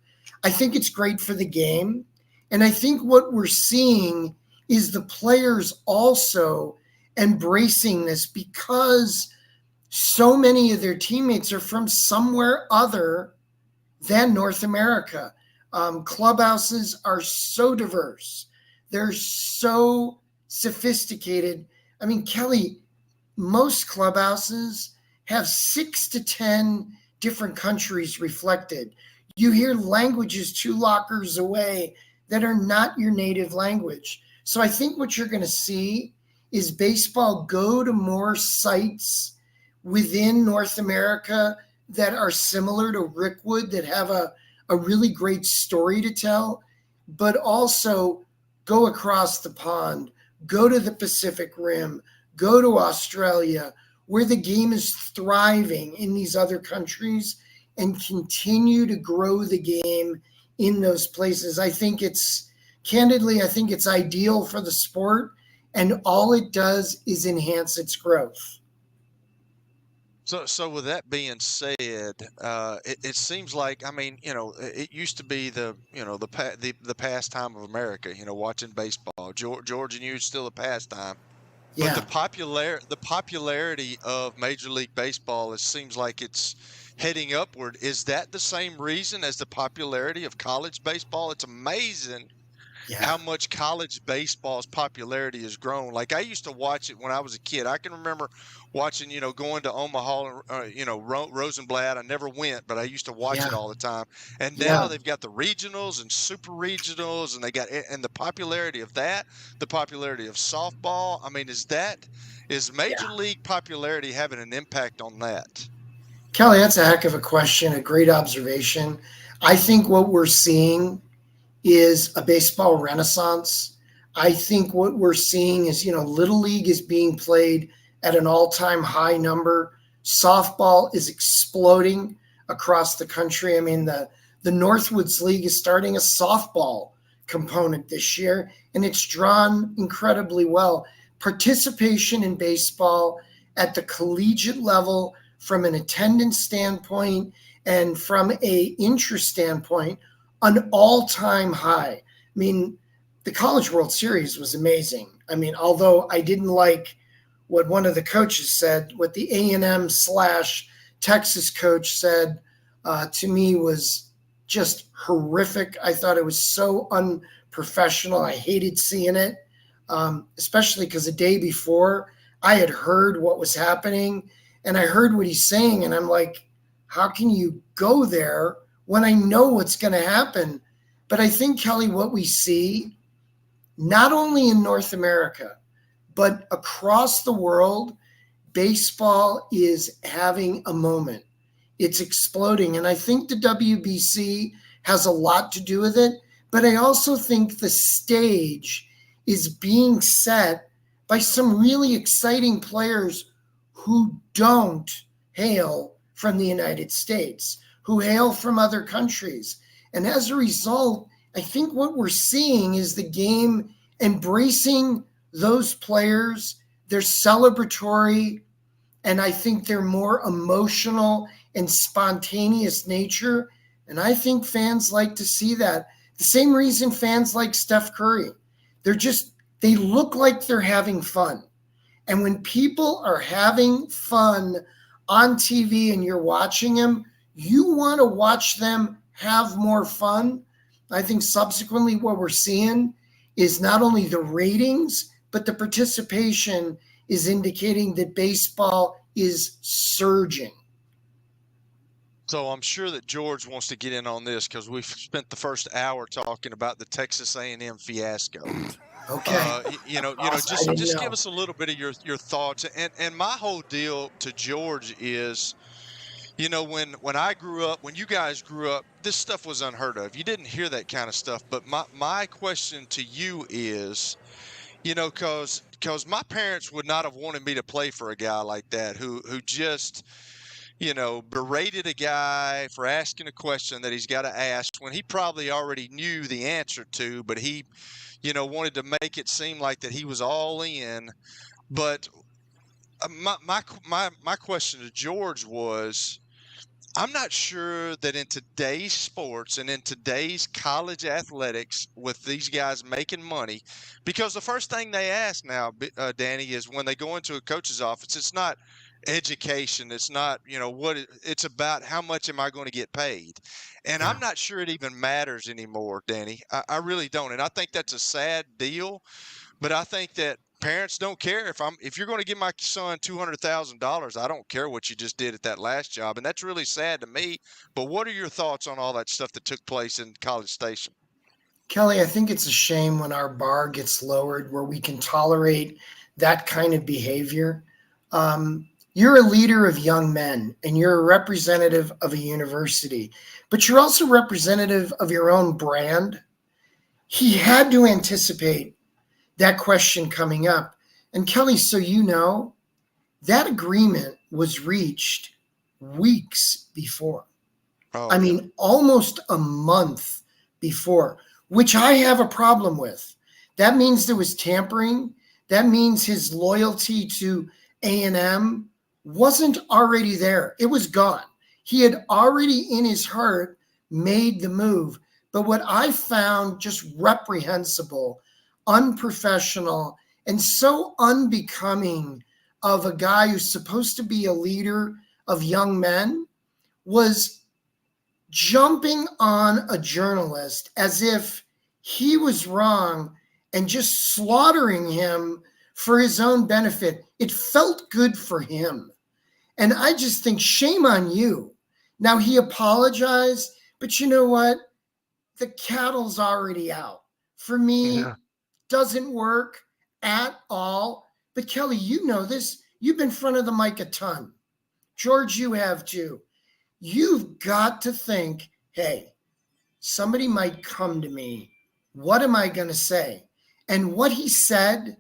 I think it's great for the game. And I think what we're seeing is the players also embracing this because so many of their teammates are from somewhere other than North America. Clubhouses are so diverse. They're so sophisticated. I mean, Kelly, most clubhouses have 6 to 10 different countries reflected. You hear languages 2 lockers away that are not your native language. So I think what you're going to see is baseball go to more sites within North America that are similar to Rickwood, that have a really great story to tell, but also go across the pond, go to the Pacific Rim, go to Australia, where the game is thriving in these other countries, and continue to grow the game in those places. I think it's ideal for the sport, and all it does is enhance its growth. So with that being said, it seems like, I mean, it used to be the pastime of America, watching baseball. George and you, it's still a pastime. Yeah. But the popularity of Major League Baseball, it seems like it's heading upward. Is that the same reason as the popularity of college baseball? It's amazing how much college baseball's popularity has grown. Like, I used to watch it when I was a kid. I can remember watching, going to Omaha, Rosenblatt. I never went, but I used to watch it all the time. And now they've got the regionals and super regionals, and and the popularity of that, the popularity of softball. I mean, is Major League popularity having an impact on that? Kelly, that's a heck of a question, a great observation. I think what we're seeing is a baseball renaissance. I think what we're seeing is, Little League is being played at an all-time high number. Softball is exploding across the country. I mean, the Northwoods League is starting a softball component this year, and it's drawn incredibly well. Participation in baseball at the collegiate level, from an attendance standpoint and from a interest standpoint, an all-time high. I mean, the College World Series was amazing. I mean, although I didn't like what one of the coaches said, what the A&M/Texas coach said to me was just horrific. I thought it was so unprofessional. I hated seeing it, especially because the day before I had heard what was happening, and I heard what he's saying, and I'm like, how can you go there when I know what's going to happen? But I think, Kelly, what we see, not only in North America, but across the world, baseball is having a moment. It's exploding. And I think the WBC has a lot to do with it. But I also think the stage is being set by some really exciting players who don't hail from the United States, who hail from other countries. And as a result, I think what we're seeing is the game embracing those players. They're celebratory, and I think they're more emotional and spontaneous nature. And I think fans like to see that. The same reason fans like Steph Curry. They look like they're having fun. And when people are having fun on TV and you're watching them, you want to watch them have more fun. I think subsequently what we're seeing is not only the ratings, but the participation is indicating that baseball is surging. So I'm sure that George wants to get in on this because we've spent the first hour talking about the Texas A&M fiasco. Okay. Just give us a little bit of your thoughts. And my whole deal to George is, when I grew up, when you guys grew up, this stuff was unheard of. You didn't hear that kind of stuff. But my question to you is, because my parents would not have wanted me to play for a guy like that who just, berated a guy for asking a question that he's got to ask when he probably already knew the answer to, but he, wanted to make it seem like that he was all in. But my question to George was, I'm not sure that in today's sports and in today's college athletics, with these guys making money, because the first thing they ask now, Danny, is when they go into a coach's office, it's not, education. It's not, it's about how much am I going to get paid? And I'm not sure it even matters anymore, Danny. I really don't. And I think that's a sad deal, but I think that parents don't care if you're going to give my son $200,000, I don't care what you just did at that last job. And that's really sad to me. But what are your thoughts on all that stuff that took place in College Station? Kelly, I think it's a shame when our bar gets lowered where we can tolerate that kind of behavior. You're a leader of young men and you're a representative of a university, but you're also representative of your own brand. He had to anticipate that question coming up. And Kelly, so you know, that agreement was reached weeks before. I mean, almost a month before, which I have a problem with. That means there was tampering. That means his loyalty to A&M wasn't already there. It was gone. He had already in his heart made the move. But what I found just reprehensible, unprofessional, and so unbecoming of a guy who's supposed to be a leader of young men was jumping on a journalist as if he was wrong and just slaughtering him for his own benefit. It felt good for him. And I just think shame on you. Now he apologized, but you know what? The cattle's already out. For me, doesn't work at all. But Kelly, you know this. You've been in front of the mic a ton. George, you have too. You've got to think, hey, somebody might come to me. What am I going to say? And what he said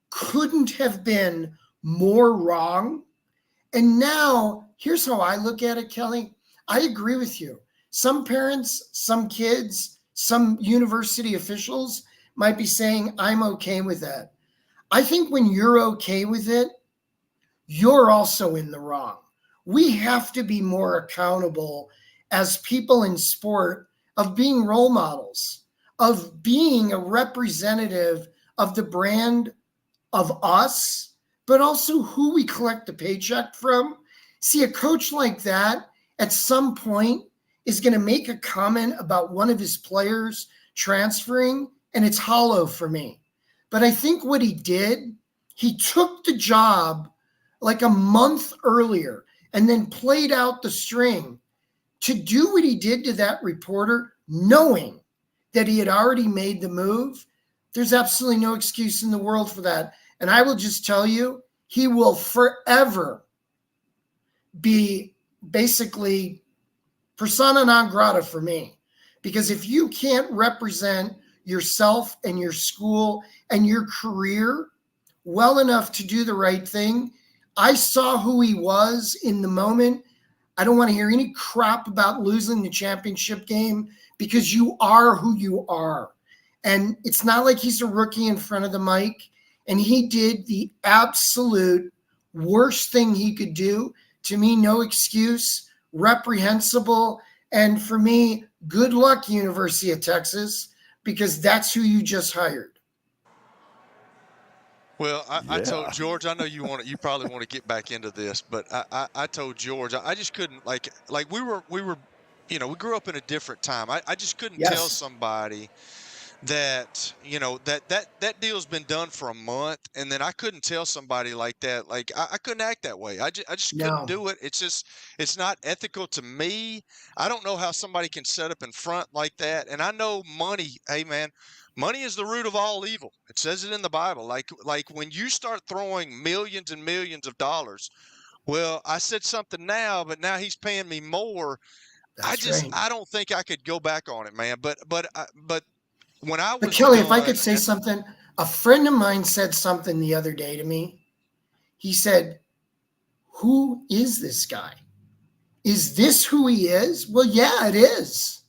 couldn't have been more wrong. And now, here's how I look at it, Kelly. I agree with you. Some parents, some kids, some university officials might be saying, I'm okay with that. I think when you're okay with it, you're also in the wrong. We have to be more accountable as people in sport of being role models, of being a representative of the brand of us, but also who we collect the paycheck from. See, a coach like that at some point is going to make a comment about one of his players transferring, and it's hollow for me. But I think what he did, he took the job like a month earlier and then played out the string to do what he did to that reporter, knowing that he had already made the move. There's absolutely no excuse in the world for that. And I will just tell you, he will forever be basically persona non grata for me. Because if you can't represent yourself and your school and your career well enough to do the right thing, I saw who he was in the moment. I don't want to hear any crap about losing the championship game because you are who you are. And it's not like he's a rookie in front of the mic. And he did the absolute worst thing he could do. To me, no excuse, reprehensible. And for me, good luck, University of Texas, because that's who you just hired. Well, I told George, I know you probably want to get back into this, but I told George, I just couldn't like we were, we grew up in a different time. I just couldn't tell somebody that, that deal's been done for a month, and then I couldn't tell somebody like that. Like I couldn't act that way. I just couldn't do it. It's not ethical to me. I don't know how somebody can set up in front like that. And I know money, hey man, money is the root of all evil. It says it in the Bible. Like when you start throwing millions and millions of dollars, well, I said something now, but now he's paying me more. I don't think I could go back on it, man. But when I was But Kelly, if I could say something, a friend of mine said something the other day to me. He said, who is this guy? Is this who he is? Well, yeah, it is.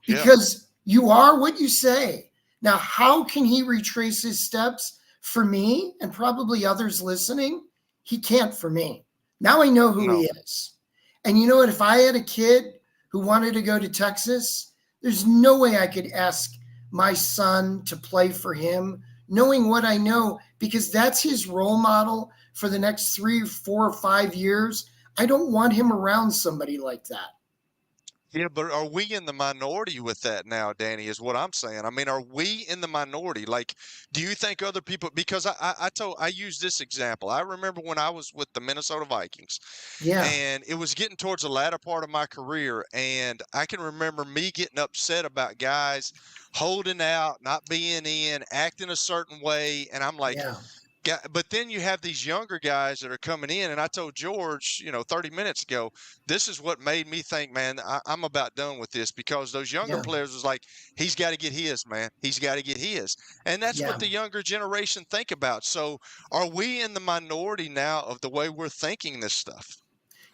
Because you are what you say. Now, how can he retrace his steps? For me, and probably others listening, he can't for me. Now I know who he is. And you know what? If I had a kid who wanted to go to Texas, there's no way I could ask my son to play for him, knowing what I know, because that's his role model for the next 3, 4, or 5 years, I don't want him around somebody like that. Yeah, but are we in the minority with that now, Danny, is what I'm saying. I mean, are we in the minority? Like, do you think other people, because I use this example. I remember when I was with the Minnesota Vikings, Yeah. and it was getting towards the latter part of my career, and I can remember me getting upset about guys holding out, not being in, acting a certain way, and I'm like, Yeah. yeah, but then you have these younger guys that are coming in, and I told George, 30 minutes ago, this is what made me think, man, I'm about done with this, because those younger Yeah. players was like, he's got to get his, man. He's got to get his. And that's Yeah. what the younger generation think about. So are we in the minority now of the way we're thinking this stuff?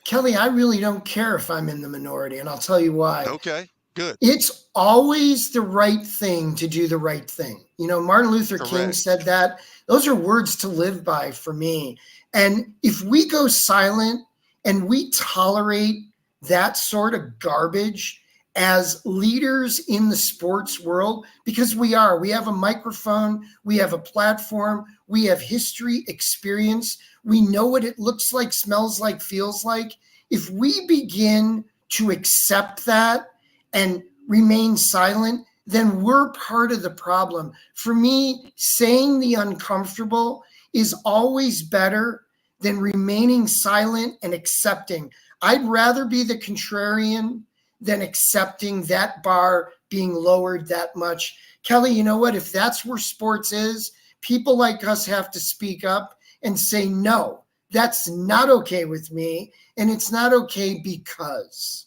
Kelly, I really don't care if I'm in the minority, and I'll tell you why. Okay, good. It's always the right thing to do the right thing. Martin Luther King Correct. said that. Those are words to live by for me. And if we go silent and we tolerate that sort of garbage as leaders in the sports world, because we have a microphone, we have a platform, we have history, experience, we know what it looks like, smells like, feels like. If we begin to accept that and remain silent, then we're part of the problem. For me, saying the uncomfortable is always better than remaining silent and accepting. I'd rather be the contrarian than accepting that bar being lowered that much. Kelly, you know what? If that's where sports is, people like us have to speak up and say, no, that's not okay with me. And it's not okay because.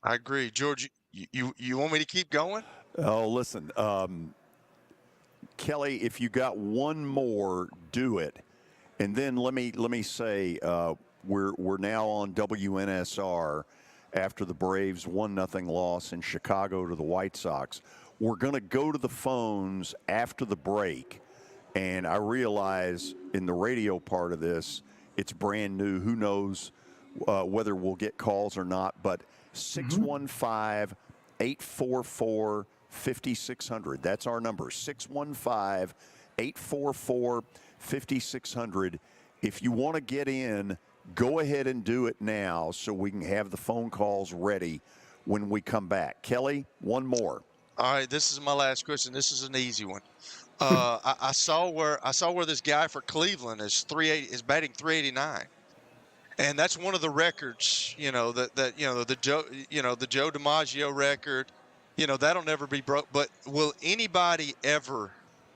I agree. George, you want me to keep going? Oh, listen, Kelly, if you got one more, do it. And then let me say, we're now on WNSR after the Braves 1-0 loss in Chicago to the White Sox. We're going to go to the phones after the break, and I realize in the radio part of this, it's brand new. Who knows whether we'll get calls or not, but 615-844-5600. That's our number, 615-844-5600. If you want to get in, go ahead and do it now so we can have the phone calls ready when we come back. Kelly, one more. All right, this is my last question. This is an easy one. I saw where this guy for Cleveland is batting 389. And that's one of the records, the Joe DiMaggio record, that'll never be broke. But will anybody ever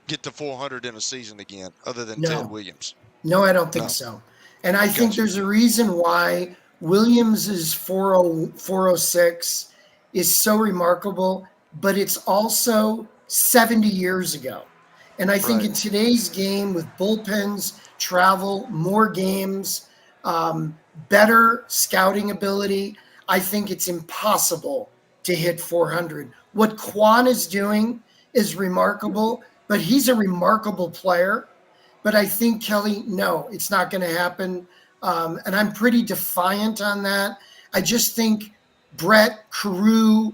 get to 400 in a season again other than Ted Williams? No, I don't think so. And I think there's a reason why Williams's 406 is so remarkable, but it's also 70 years ago. And I think in today's game with bullpens, travel, more games, better scouting ability, I think it's impossible to hit 400. What Quan is doing is remarkable, but he's a remarkable player. But I think, Kelly, no, it's not going to happen. And I'm pretty defiant on that. I just think Brett, Carew,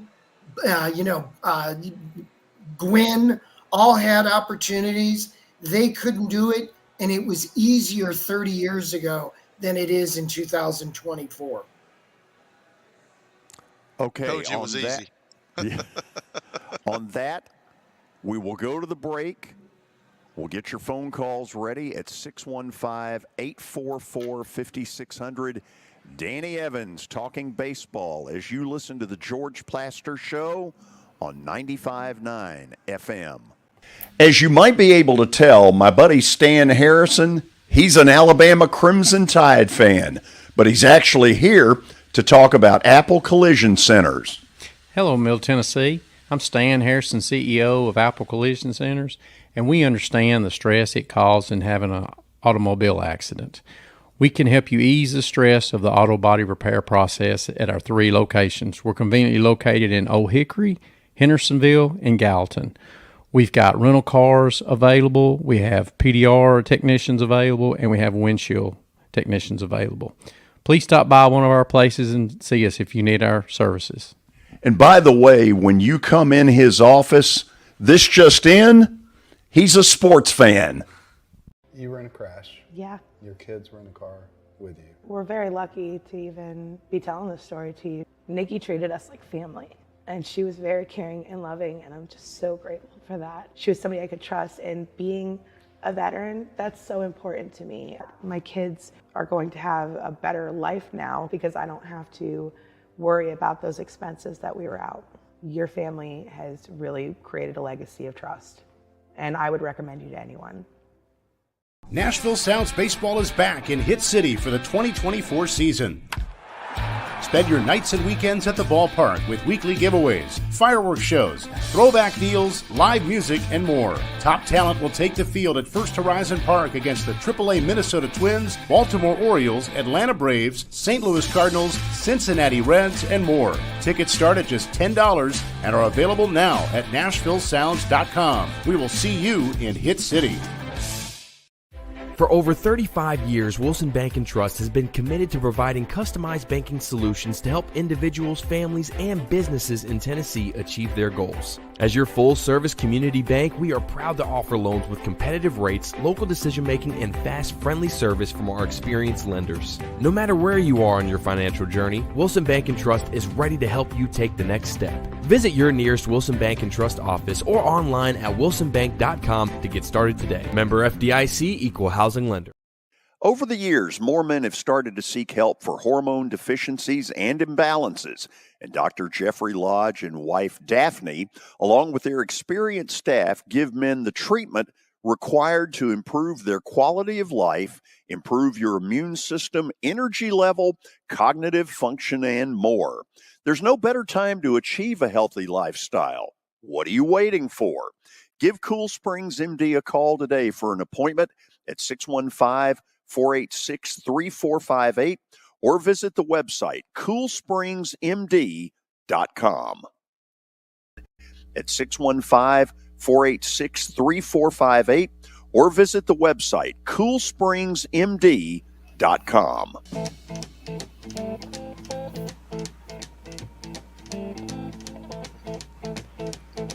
Gwynn all had opportunities. They couldn't do it. And it was easier 30 years ago than it is in 2024. Okay. Told you it was easy. On that, we will go to the break. We'll get your phone calls ready at 615-844-5600. Danny Evans talking baseball as you listen to the George Plaster Show on 95.9 FM. As you might be able to tell, my buddy Stan Harrison, he's an Alabama Crimson Tide fan, but he's actually here to talk about Apple Collision Centers. Hello, Middle Tennessee. I'm Stan Harrison, CEO of Apple Collision Centers, and we understand the stress it causes in having an automobile accident. We can help you ease the stress of the auto body repair process at our 3 locations. We're conveniently located in Old Hickory, Hendersonville, and Gallatin. We've got rental cars available, we have PDR technicians available, and we have windshield technicians available. Please stop by one of our places and see us if you need our services. And by the way, when you come in his office, this just in, he's a sports fan. You were in a crash. Yeah. Your kids were in the car with you. We're very lucky to even be telling this story to you. Nikki treated us like family, and she was very caring and loving, and I'm just so grateful for that. She was somebody I could trust, and being a veteran, that's so important to me. My kids are going to have a better life now because I don't have to worry about those expenses that we were out. Your family has really created a legacy of trust, and I would recommend you to anyone. Nashville Sounds Baseball is back in Hit City for the 2024 season. Spend your nights and weekends at the ballpark with weekly giveaways, fireworks shows, throwback deals, live music, and more. Top talent will take the field at First Horizon Park against the AAA Minnesota Twins, Baltimore Orioles, Atlanta Braves, St. Louis Cardinals, Cincinnati Reds, and more. Tickets start at just $10 and are available now at NashvilleSounds.com. We will see you in Hit City. For over 35 years, Wilson Bank & Trust has been committed to providing customized banking solutions to help individuals, families, and businesses in Tennessee achieve their goals. As your full-service community bank, we are proud to offer loans with competitive rates, local decision-making, and fast, friendly service from our experienced lenders. No matter where you are on your financial journey, Wilson Bank & Trust is ready to help you take the next step. Visit your nearest Wilson Bank & Trust office or online at wilsonbank.com to get started today. Member FDIC, Equal Housing Lender. Over the years, more men have started to seek help for hormone deficiencies and imbalances, and Dr. Jeffrey Lodge and wife Daphne, along with their experienced staff, give men the treatment required to improve their quality of life, improve your immune system, energy level, cognitive function, and more. There's no better time to achieve a healthy lifestyle. What are you waiting for? Give Cool Springs MD a call today for an appointment at 615-486-3458 or visit the website coolspringsmd.com. At 615-486-3458 or visit the website coolspringsmd.com.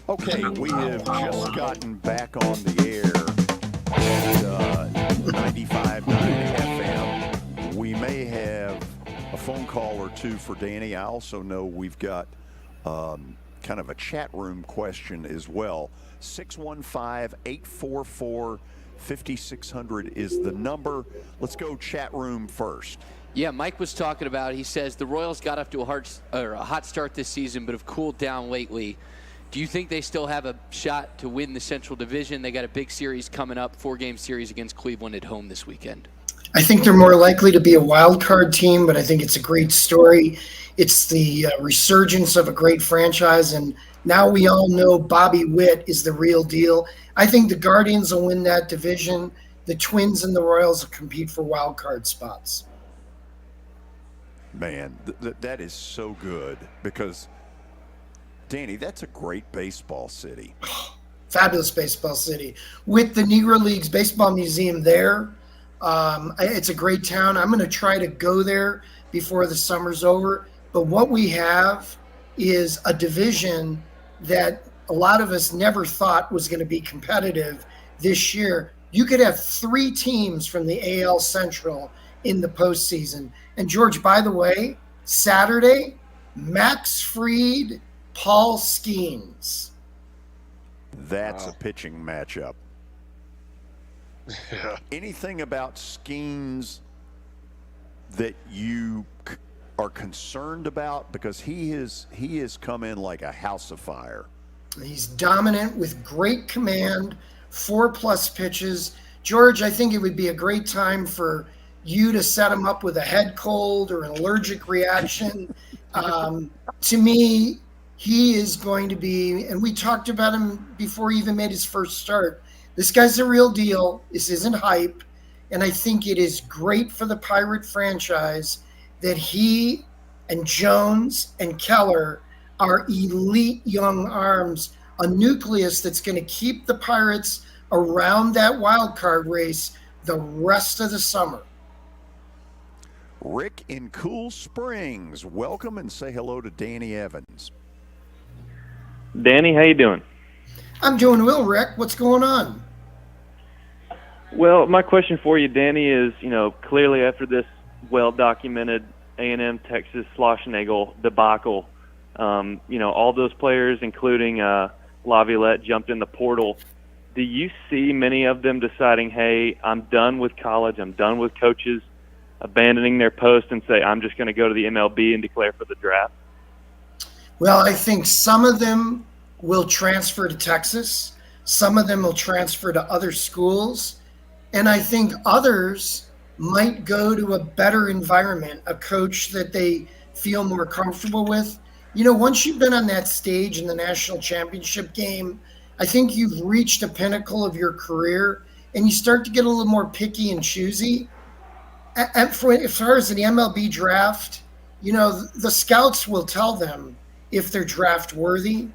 Okay, we have just gotten back on the air at 95.9 FM. We may have a phone call or two for Danny. I also know we've got kind of a chat room question as well. 615-844-5600 is the number. Let's go chat room first. Yeah, Mike was talking about, he says the Royals got off to a hot start this season, but have cooled down lately. Do you think they still have a shot to win the Central Division? They got a big series coming up, 4-game series against Cleveland at home this weekend. I think they're more likely to be a wild card team, but I think it's a great story. It's the resurgence of a great franchise, and now we all know Bobby Witt is the real deal. I think the Guardians will win that division. The Twins and the Royals will compete for wild card spots. Man, that is so good because, Danny, that's a great baseball city. Fabulous baseball city. With the Negro Leagues Baseball Museum there, it's a great town. I'm going to try to go there before the summer's over. But what we have is a division that a lot of us never thought was going to be competitive this year. You could have 3 teams from the AL Central in the postseason. And George, by the way, Saturday, Max Fried, Paul Skeens. That's a pitching matchup. Yeah. Anything about Skeens that you are concerned about? Because he has come in like a house of fire. He's dominant with great command, 4+ pitches. George, I think it would be a great time for you to set him up with a head cold or an allergic reaction. To me, he is going to be, and we talked about him before he even made his first start. This guy's the real deal. This isn't hype. And I think it is great for the Pirate franchise that he and Jones and Keller are elite young arms, a nucleus that's going to keep the Pirates around that wild card race the rest of the summer. Rick in Cool Springs, welcome and say hello to Danny Evans. Danny, how you doing? I'm doing well, Rick. What's going on? Well, my question for you, Danny, is, clearly after this well-documented A&M Texas Schlossnagle debacle, all those players, including Laviolette, jumped in the portal. Do you see many of them deciding, hey, I'm done with college, I'm done with coaches, abandoning their post and say, I'm just going to go to the MLB and declare for the draft? Well, I think some of them will transfer to Texas. Some of them will transfer to other schools. And I think others might go to a better environment, a coach that they feel more comfortable with. Once you've been on that stage in the national championship game, I think you've reached a pinnacle of your career and you start to get a little more picky and choosy. As far as the MLB draft, the scouts will tell them if they're draft worthy.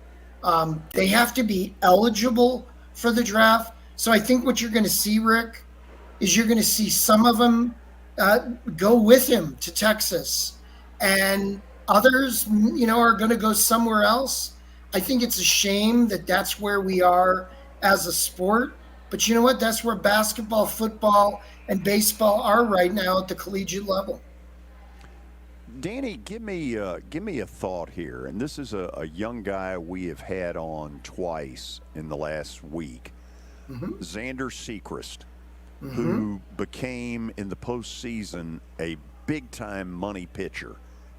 They have to be eligible for the draft. So I think what you're going to see, Rick, is you're going to see some of them go with him to Texas, and others, are going to go somewhere else. I think it's a shame that that's where we are as a sport. But you know what? That's where basketball, football, and baseball are right now at the collegiate level. Danny, give me a thought here, and this is a young guy we have had on twice in the last week, Xander Sechrist, who became in the postseason a big-time money pitcher.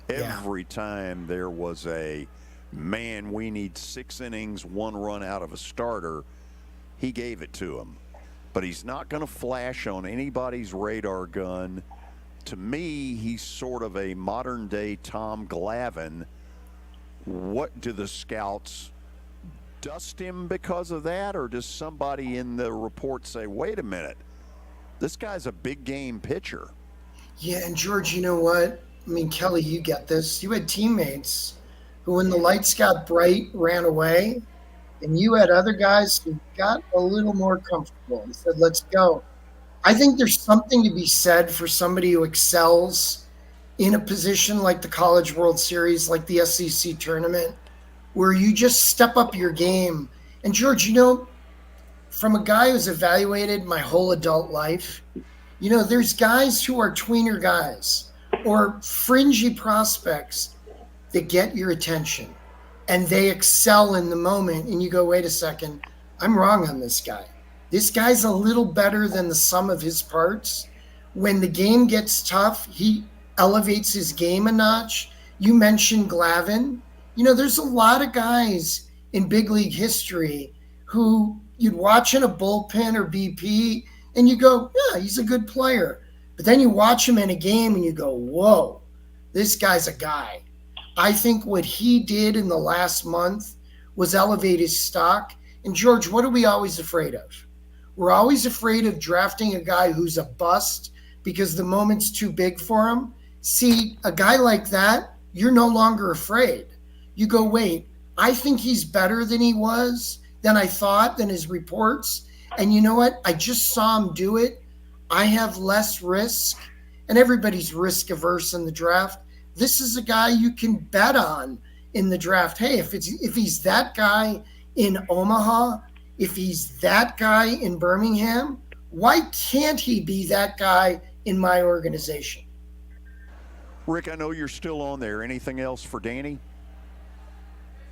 Every time there was a, man, we need 6 innings, 1 run out of a starter, he gave it to him. But he's not going to flash on anybody's radar gun. To me, he's sort of a modern-day Tom Glavine. What do the scouts dust him because of that, or does somebody in the report say, wait a minute, this guy's a big-game pitcher? Yeah, and George, you know what? I mean, Kelly, you get this. You had teammates who, when the lights got bright, ran away, and you had other guys who got a little more comfortable and said, let's go. I think there's something to be said for somebody who excels in a position like the College World Series, like the SEC tournament, where you just step up your game. And George, from a guy who's evaluated my whole adult life, there's guys who are tweener guys or fringy prospects that get your attention and they excel in the moment. And you go, wait a second, I'm wrong on this guy. This guy's a little better than the sum of his parts. When the game gets tough, he elevates his game a notch. You mentioned Glavine. There's a lot of guys in big league history who you'd watch in a bullpen or BP and you go, yeah, he's a good player. But then you watch him in a game and you go, whoa, this guy's a guy. I think what he did in the last month was elevate his stock. And George, what are we always afraid of? We're always afraid of drafting a guy who's a bust because the moment's too big for him. See, a guy like that, you're no longer afraid. You go, wait, I think he's better than he was, than I thought, than his reports. And you know what? I just saw him do it. I have less risk, and everybody's risk averse in the draft. This is a guy you can bet on in the draft. Hey, if he's that guy in Omaha, if he's that guy in Birmingham, why can't he be that guy in my organization? Rick, I know you're still on there. Anything else for Danny?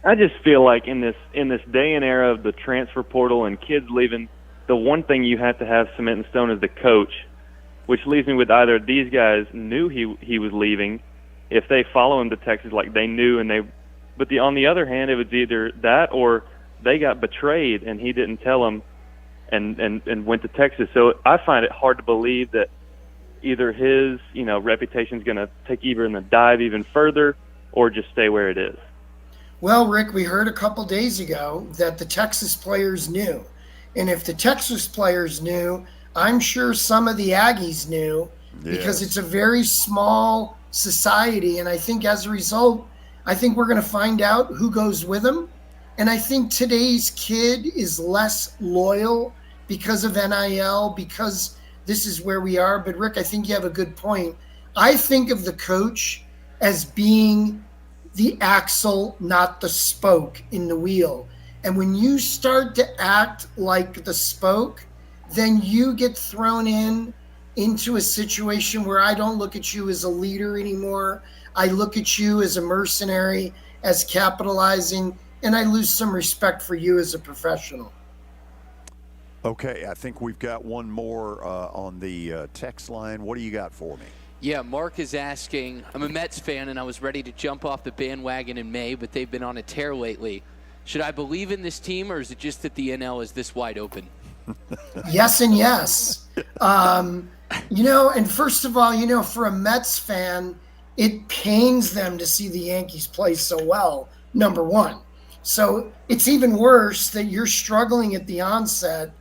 I just feel like in this day and era of the transfer portal and kids leaving, the one thing you have to have cement in stone is the coach, which leaves me with either these guys knew he was leaving, if they follow him to Texas like they knew, but on the other hand, it was either that or they got betrayed and he didn't tell them and went to Texas. So I find it hard to believe that either his reputation is going to take even the dive even further or just stay where it is. Well, Rick, we heard a couple days ago that the Texas players knew. And if the Texas players knew, I'm sure some of the Aggies knew, because it's a very small society. And I think as a result, I think we're going to find out who goes with them. And I think today's kid is less loyal because of NIL, because this is where we are. But Rick, I think you have a good point. I think of the coach as being the axle, not the spoke in the wheel. And when you start to act like the spoke, then you get thrown into a situation where I don't look at you as a leader anymore. I look at you as a mercenary, as capitalizing, and I lose some respect for you as a professional. Okay, I think we've got one more on the text line. What do you got for me? Yeah, Mark is asking, I'm a Mets fan and I was ready to jump off the bandwagon in May, but they've been on a tear lately. Should I believe in this team, or is it just that the NL is this wide open? Yes and yes. And first of all, for a Mets fan, it pains them to see the Yankees play so well, number one. So it's even worse that you're struggling at the onset.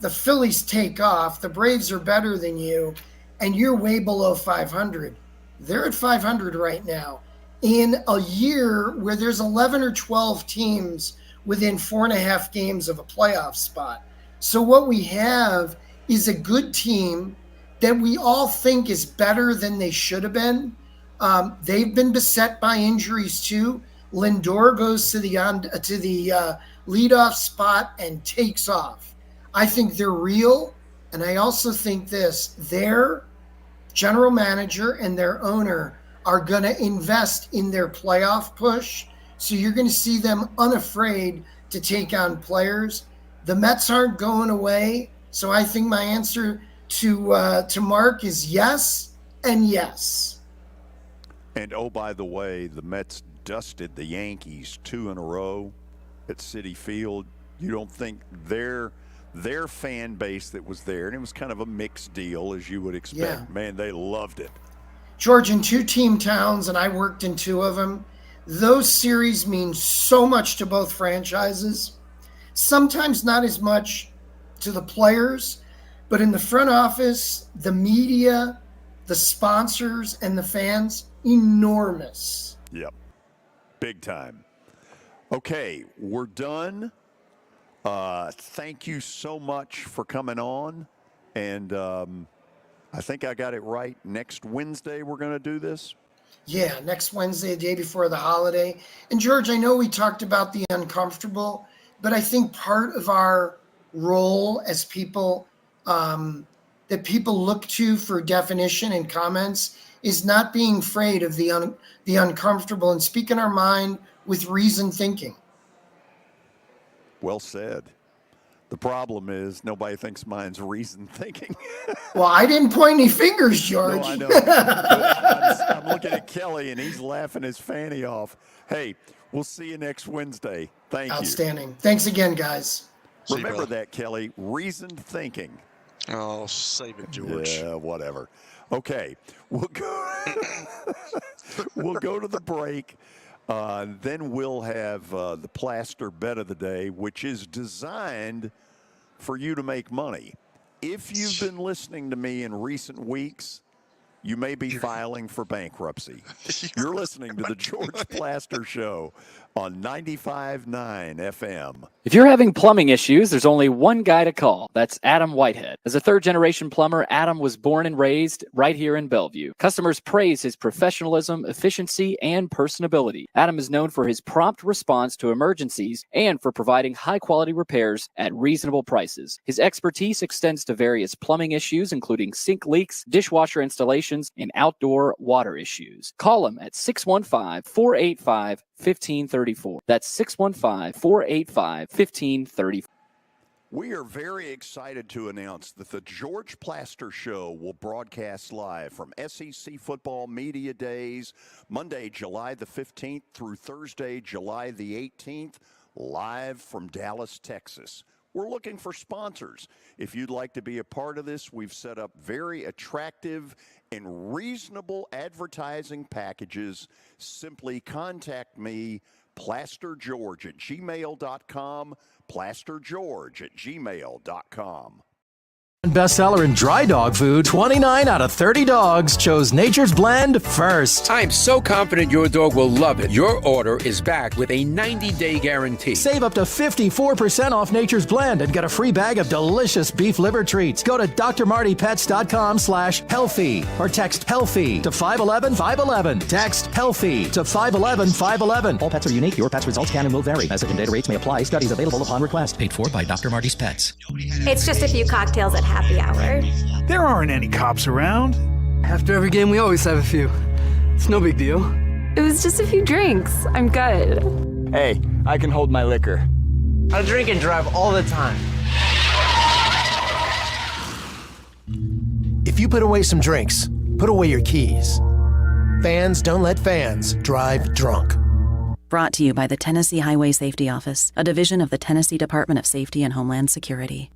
The Phillies take off. The Braves are better than you, and you're way below 500. They're at 500 right now. In a year where there's 11 or 12 teams within 4.5 games of a playoff spot. So what we have is a good team that we all think is better than they should have been. They've been beset by injuries too. Lindor goes to the leadoff spot and takes off. I think they're real, and I also think their general manager and their owner are going to invest in their playoff push. So you're going to see them unafraid to take on players. The Mets aren't going away. So I think my answer to Mark is yes and yes. And oh, by the way, the Mets dusted the Yankees 2 in a row at Citi Field. You don't think their fan base that was there, and it was kind of a mixed deal as you would expect. Yeah. Man, they loved it. George, in 2 team towns, and I worked in 2 of them, those series mean so much to both franchises. Sometimes not as much to the players, but in the front office, the media, the sponsors, and the fans, enormous. Yep. Big time. Okay, we're done. Thank you so much for coming on. And I think I got it right. Next Wednesday, we're going to do this. Yeah, next Wednesday, the day before the holiday. And George, I know we talked about the uncomfortable, but I think part of our role as people that people look to for definition and comments is not being afraid of the uncomfortable and speaking our mind with reasoned thinking. Well said. The problem is nobody thinks mine's reasoned thinking. Well, I didn't point any fingers, George. No, I know. I'm looking at Kelly, and he's laughing his fanny off. Hey, we'll see you next Wednesday. Thank you. Outstanding. Thanks again, guys. Remember that, Kelly. Reasoned thinking. Oh, save it, George. Yeah, whatever. Okay, we'll go to the break. Then we'll have the Plaster Bet of the Day, which is designed for you to make money. If you've been listening to me in recent weeks, you may be filing for bankruptcy. You're listening to the George Plaster Show on 95.9 FM. If you're having plumbing issues, there's only one guy to call. That's Adam Whitehead. As a third-generation plumber, Adam was born and raised right here in Bellevue. Customers praise his professionalism, efficiency, and personability. Adam is known for his prompt response to emergencies and for providing high-quality repairs at reasonable prices. His expertise extends to various plumbing issues, including sink leaks, dishwasher installations, and outdoor water issues. Call him at 615-485-1534. That's 615-485-1534. We are very excited to announce that the George Plaster Show will broadcast live from SEC Football Media Days, Monday, July the 15th through Thursday, July the 18th, live from Dallas, Texas. We're looking for sponsors. If you'd like to be a part of this, we've set up very attractive and reasonable advertising packages. Simply contact me, plastergeorge@gmail.com, plastergeorge@gmail.com. Bestseller in dry dog food, 29 out of 30 dogs chose Nature's Blend first. I'm so confident your dog will love it. Your order is back with a 90-day guarantee. Save up to 54% off Nature's Blend and get a free bag of delicious beef liver treats. Go to drmartypets.com/healthy or text healthy to 511-511. Text healthy to 511-511. All pets are unique. Your pet's results can and will vary. Message and data rates may apply. Studies available upon request. Paid for by Dr. Marty's Pets. It's just a few cocktails at happy hour. There aren't any cops around. After every game, we always have a few. It's no big deal. It was just a few drinks. I'm good. Hey, I can hold my liquor. I drink and drive all the time. If you put away some drinks, put away your keys. Fans don't let fans drive drunk. Brought to you by the Tennessee Highway Safety Office, a division of the Tennessee Department of Safety and Homeland Security.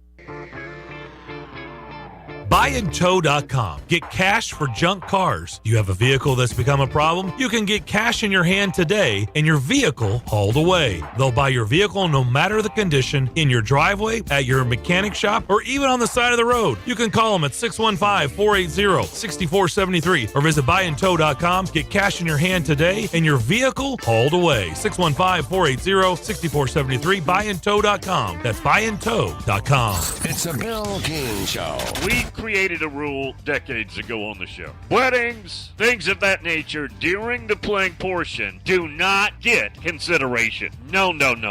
Buyandtow.com. Get cash for junk cars. You have a vehicle that's become a problem? You can get cash in your hand today and your vehicle hauled away. They'll buy your vehicle no matter the condition, in your driveway, at your mechanic shop, or even on the side of the road. You can call them at 615-480-6473 or visit buyandtow.com. Get cash in your hand today and your vehicle hauled away. 615-480-6473. Buyandtow.com. That's buyandtow.com. It's a Bill King Show. We created a rule decades ago on the show. Weddings, things of that nature, during the playing portion, do not get consideration. No. Don't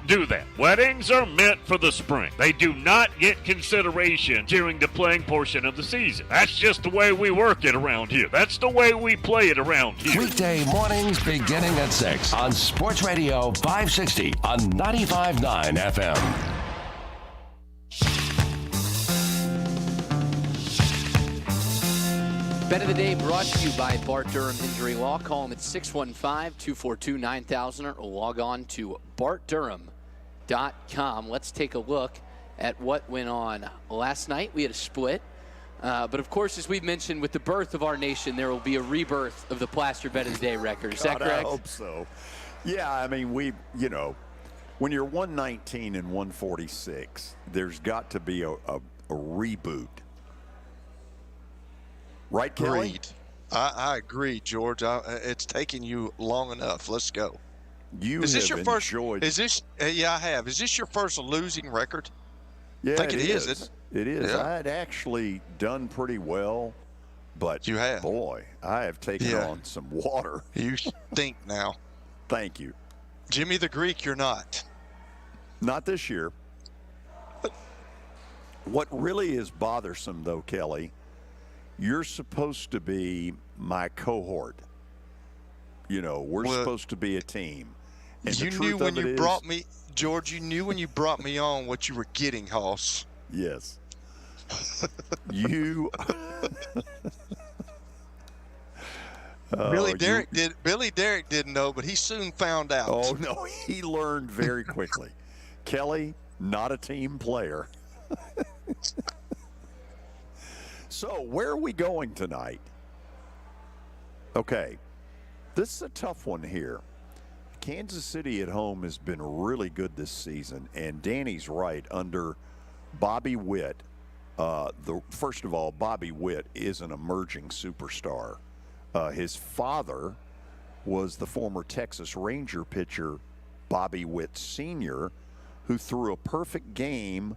do that. Weddings are meant for the spring. They do not get consideration during the playing portion of the season. That's just the way we work it around here. That's the way we play it around here. Weekday mornings beginning at 6 on Sports Radio 560 on 95.9 FM. Bet of the day brought to you by Bart Durham Injury Law. Call them at 615-242-9000 or log on to bartdurham.com. Let's take a look at what went on last night. We had a split. But, of course, as we've mentioned, with the birth of our nation, there will be a rebirth of the Plaster Bet of the Day record. Is that correct? I hope so. Yeah, I mean, when you're 119 and 146, there's got to be a reboot. Right, Kelly? Agreed. I agree, George. It's taking you long enough. Let's go. Is this your first? Is this? Yeah, I have. Is this your first losing record? Yeah, I think it is. It is. Yeah. I had actually done pretty well, but you have. Boy, I have taken on some water. You stink now. Thank you, Jimmy the Greek. You're not. Not this year. What really is bothersome, though, Kelly, you're supposed to be my cohort. We're supposed to be a team. And you knew when you brought me, George, you knew when you brought me on what you were getting, Hoss. Yes. You. Billy Derrick didn't know, but he soon found out. Oh, no, he learned very quickly. Kelly, not a team player. So, where are we going tonight? Okay, this is a tough one here. Kansas City at home has been really good this season, and Danny's right. Under Bobby Witt, first of all, Bobby Witt is an emerging superstar. His father was the former Texas Ranger pitcher, Bobby Witt Sr., who threw a perfect game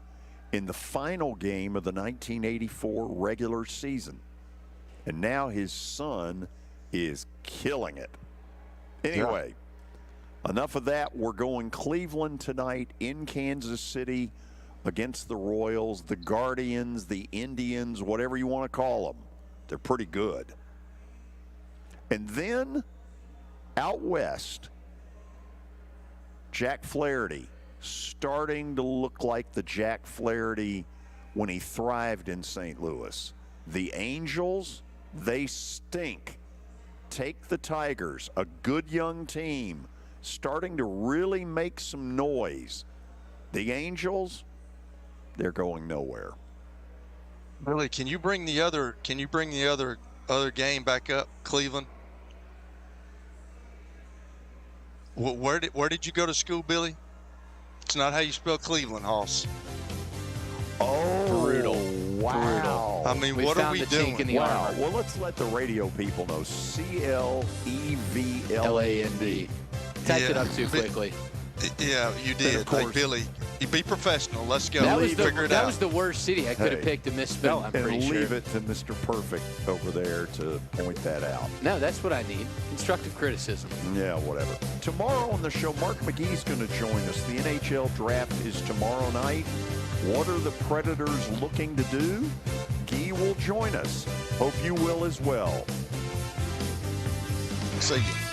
in the final game of the 1984 regular season. And now his son is killing it. Anyway, enough of that. We're going Cleveland tonight in Kansas City against the Royals, the Guardians, the Indians, whatever you want to call them. They're pretty good. And then out west, Jack Flaherty, starting to look like the Jack Flaherty when he thrived in St. Louis. The Angels, they stink. Take the Tigers, a good young team, starting to really make some noise. The Angels, they're going nowhere. Billy, can you bring the other game back up, Cleveland? Where did you go to school, Billy? It's not how you spell Cleveland, Hoss. Oh, brutal. Wow. I mean, We what are found we the doing? chink in the Wow. armor. Well, let's let the radio people know. CLEVLAND. Typed it Yeah. up too quickly. Yeah, you And did. of course- Hey, Billy, you be professional. Let's go. That was Figure it that out. was the worst city. I could have Hey. picked a misspell, I'm And pretty sure. leave it to Mr. Perfect over there to point that out. No, that's what I need. Constructive criticism. Yeah, whatever. Tomorrow on the show, Mark McGee's going to join us. The NHL draft is tomorrow night. What are the Predators looking to do? Gee will join us. Hope you will as well. See you.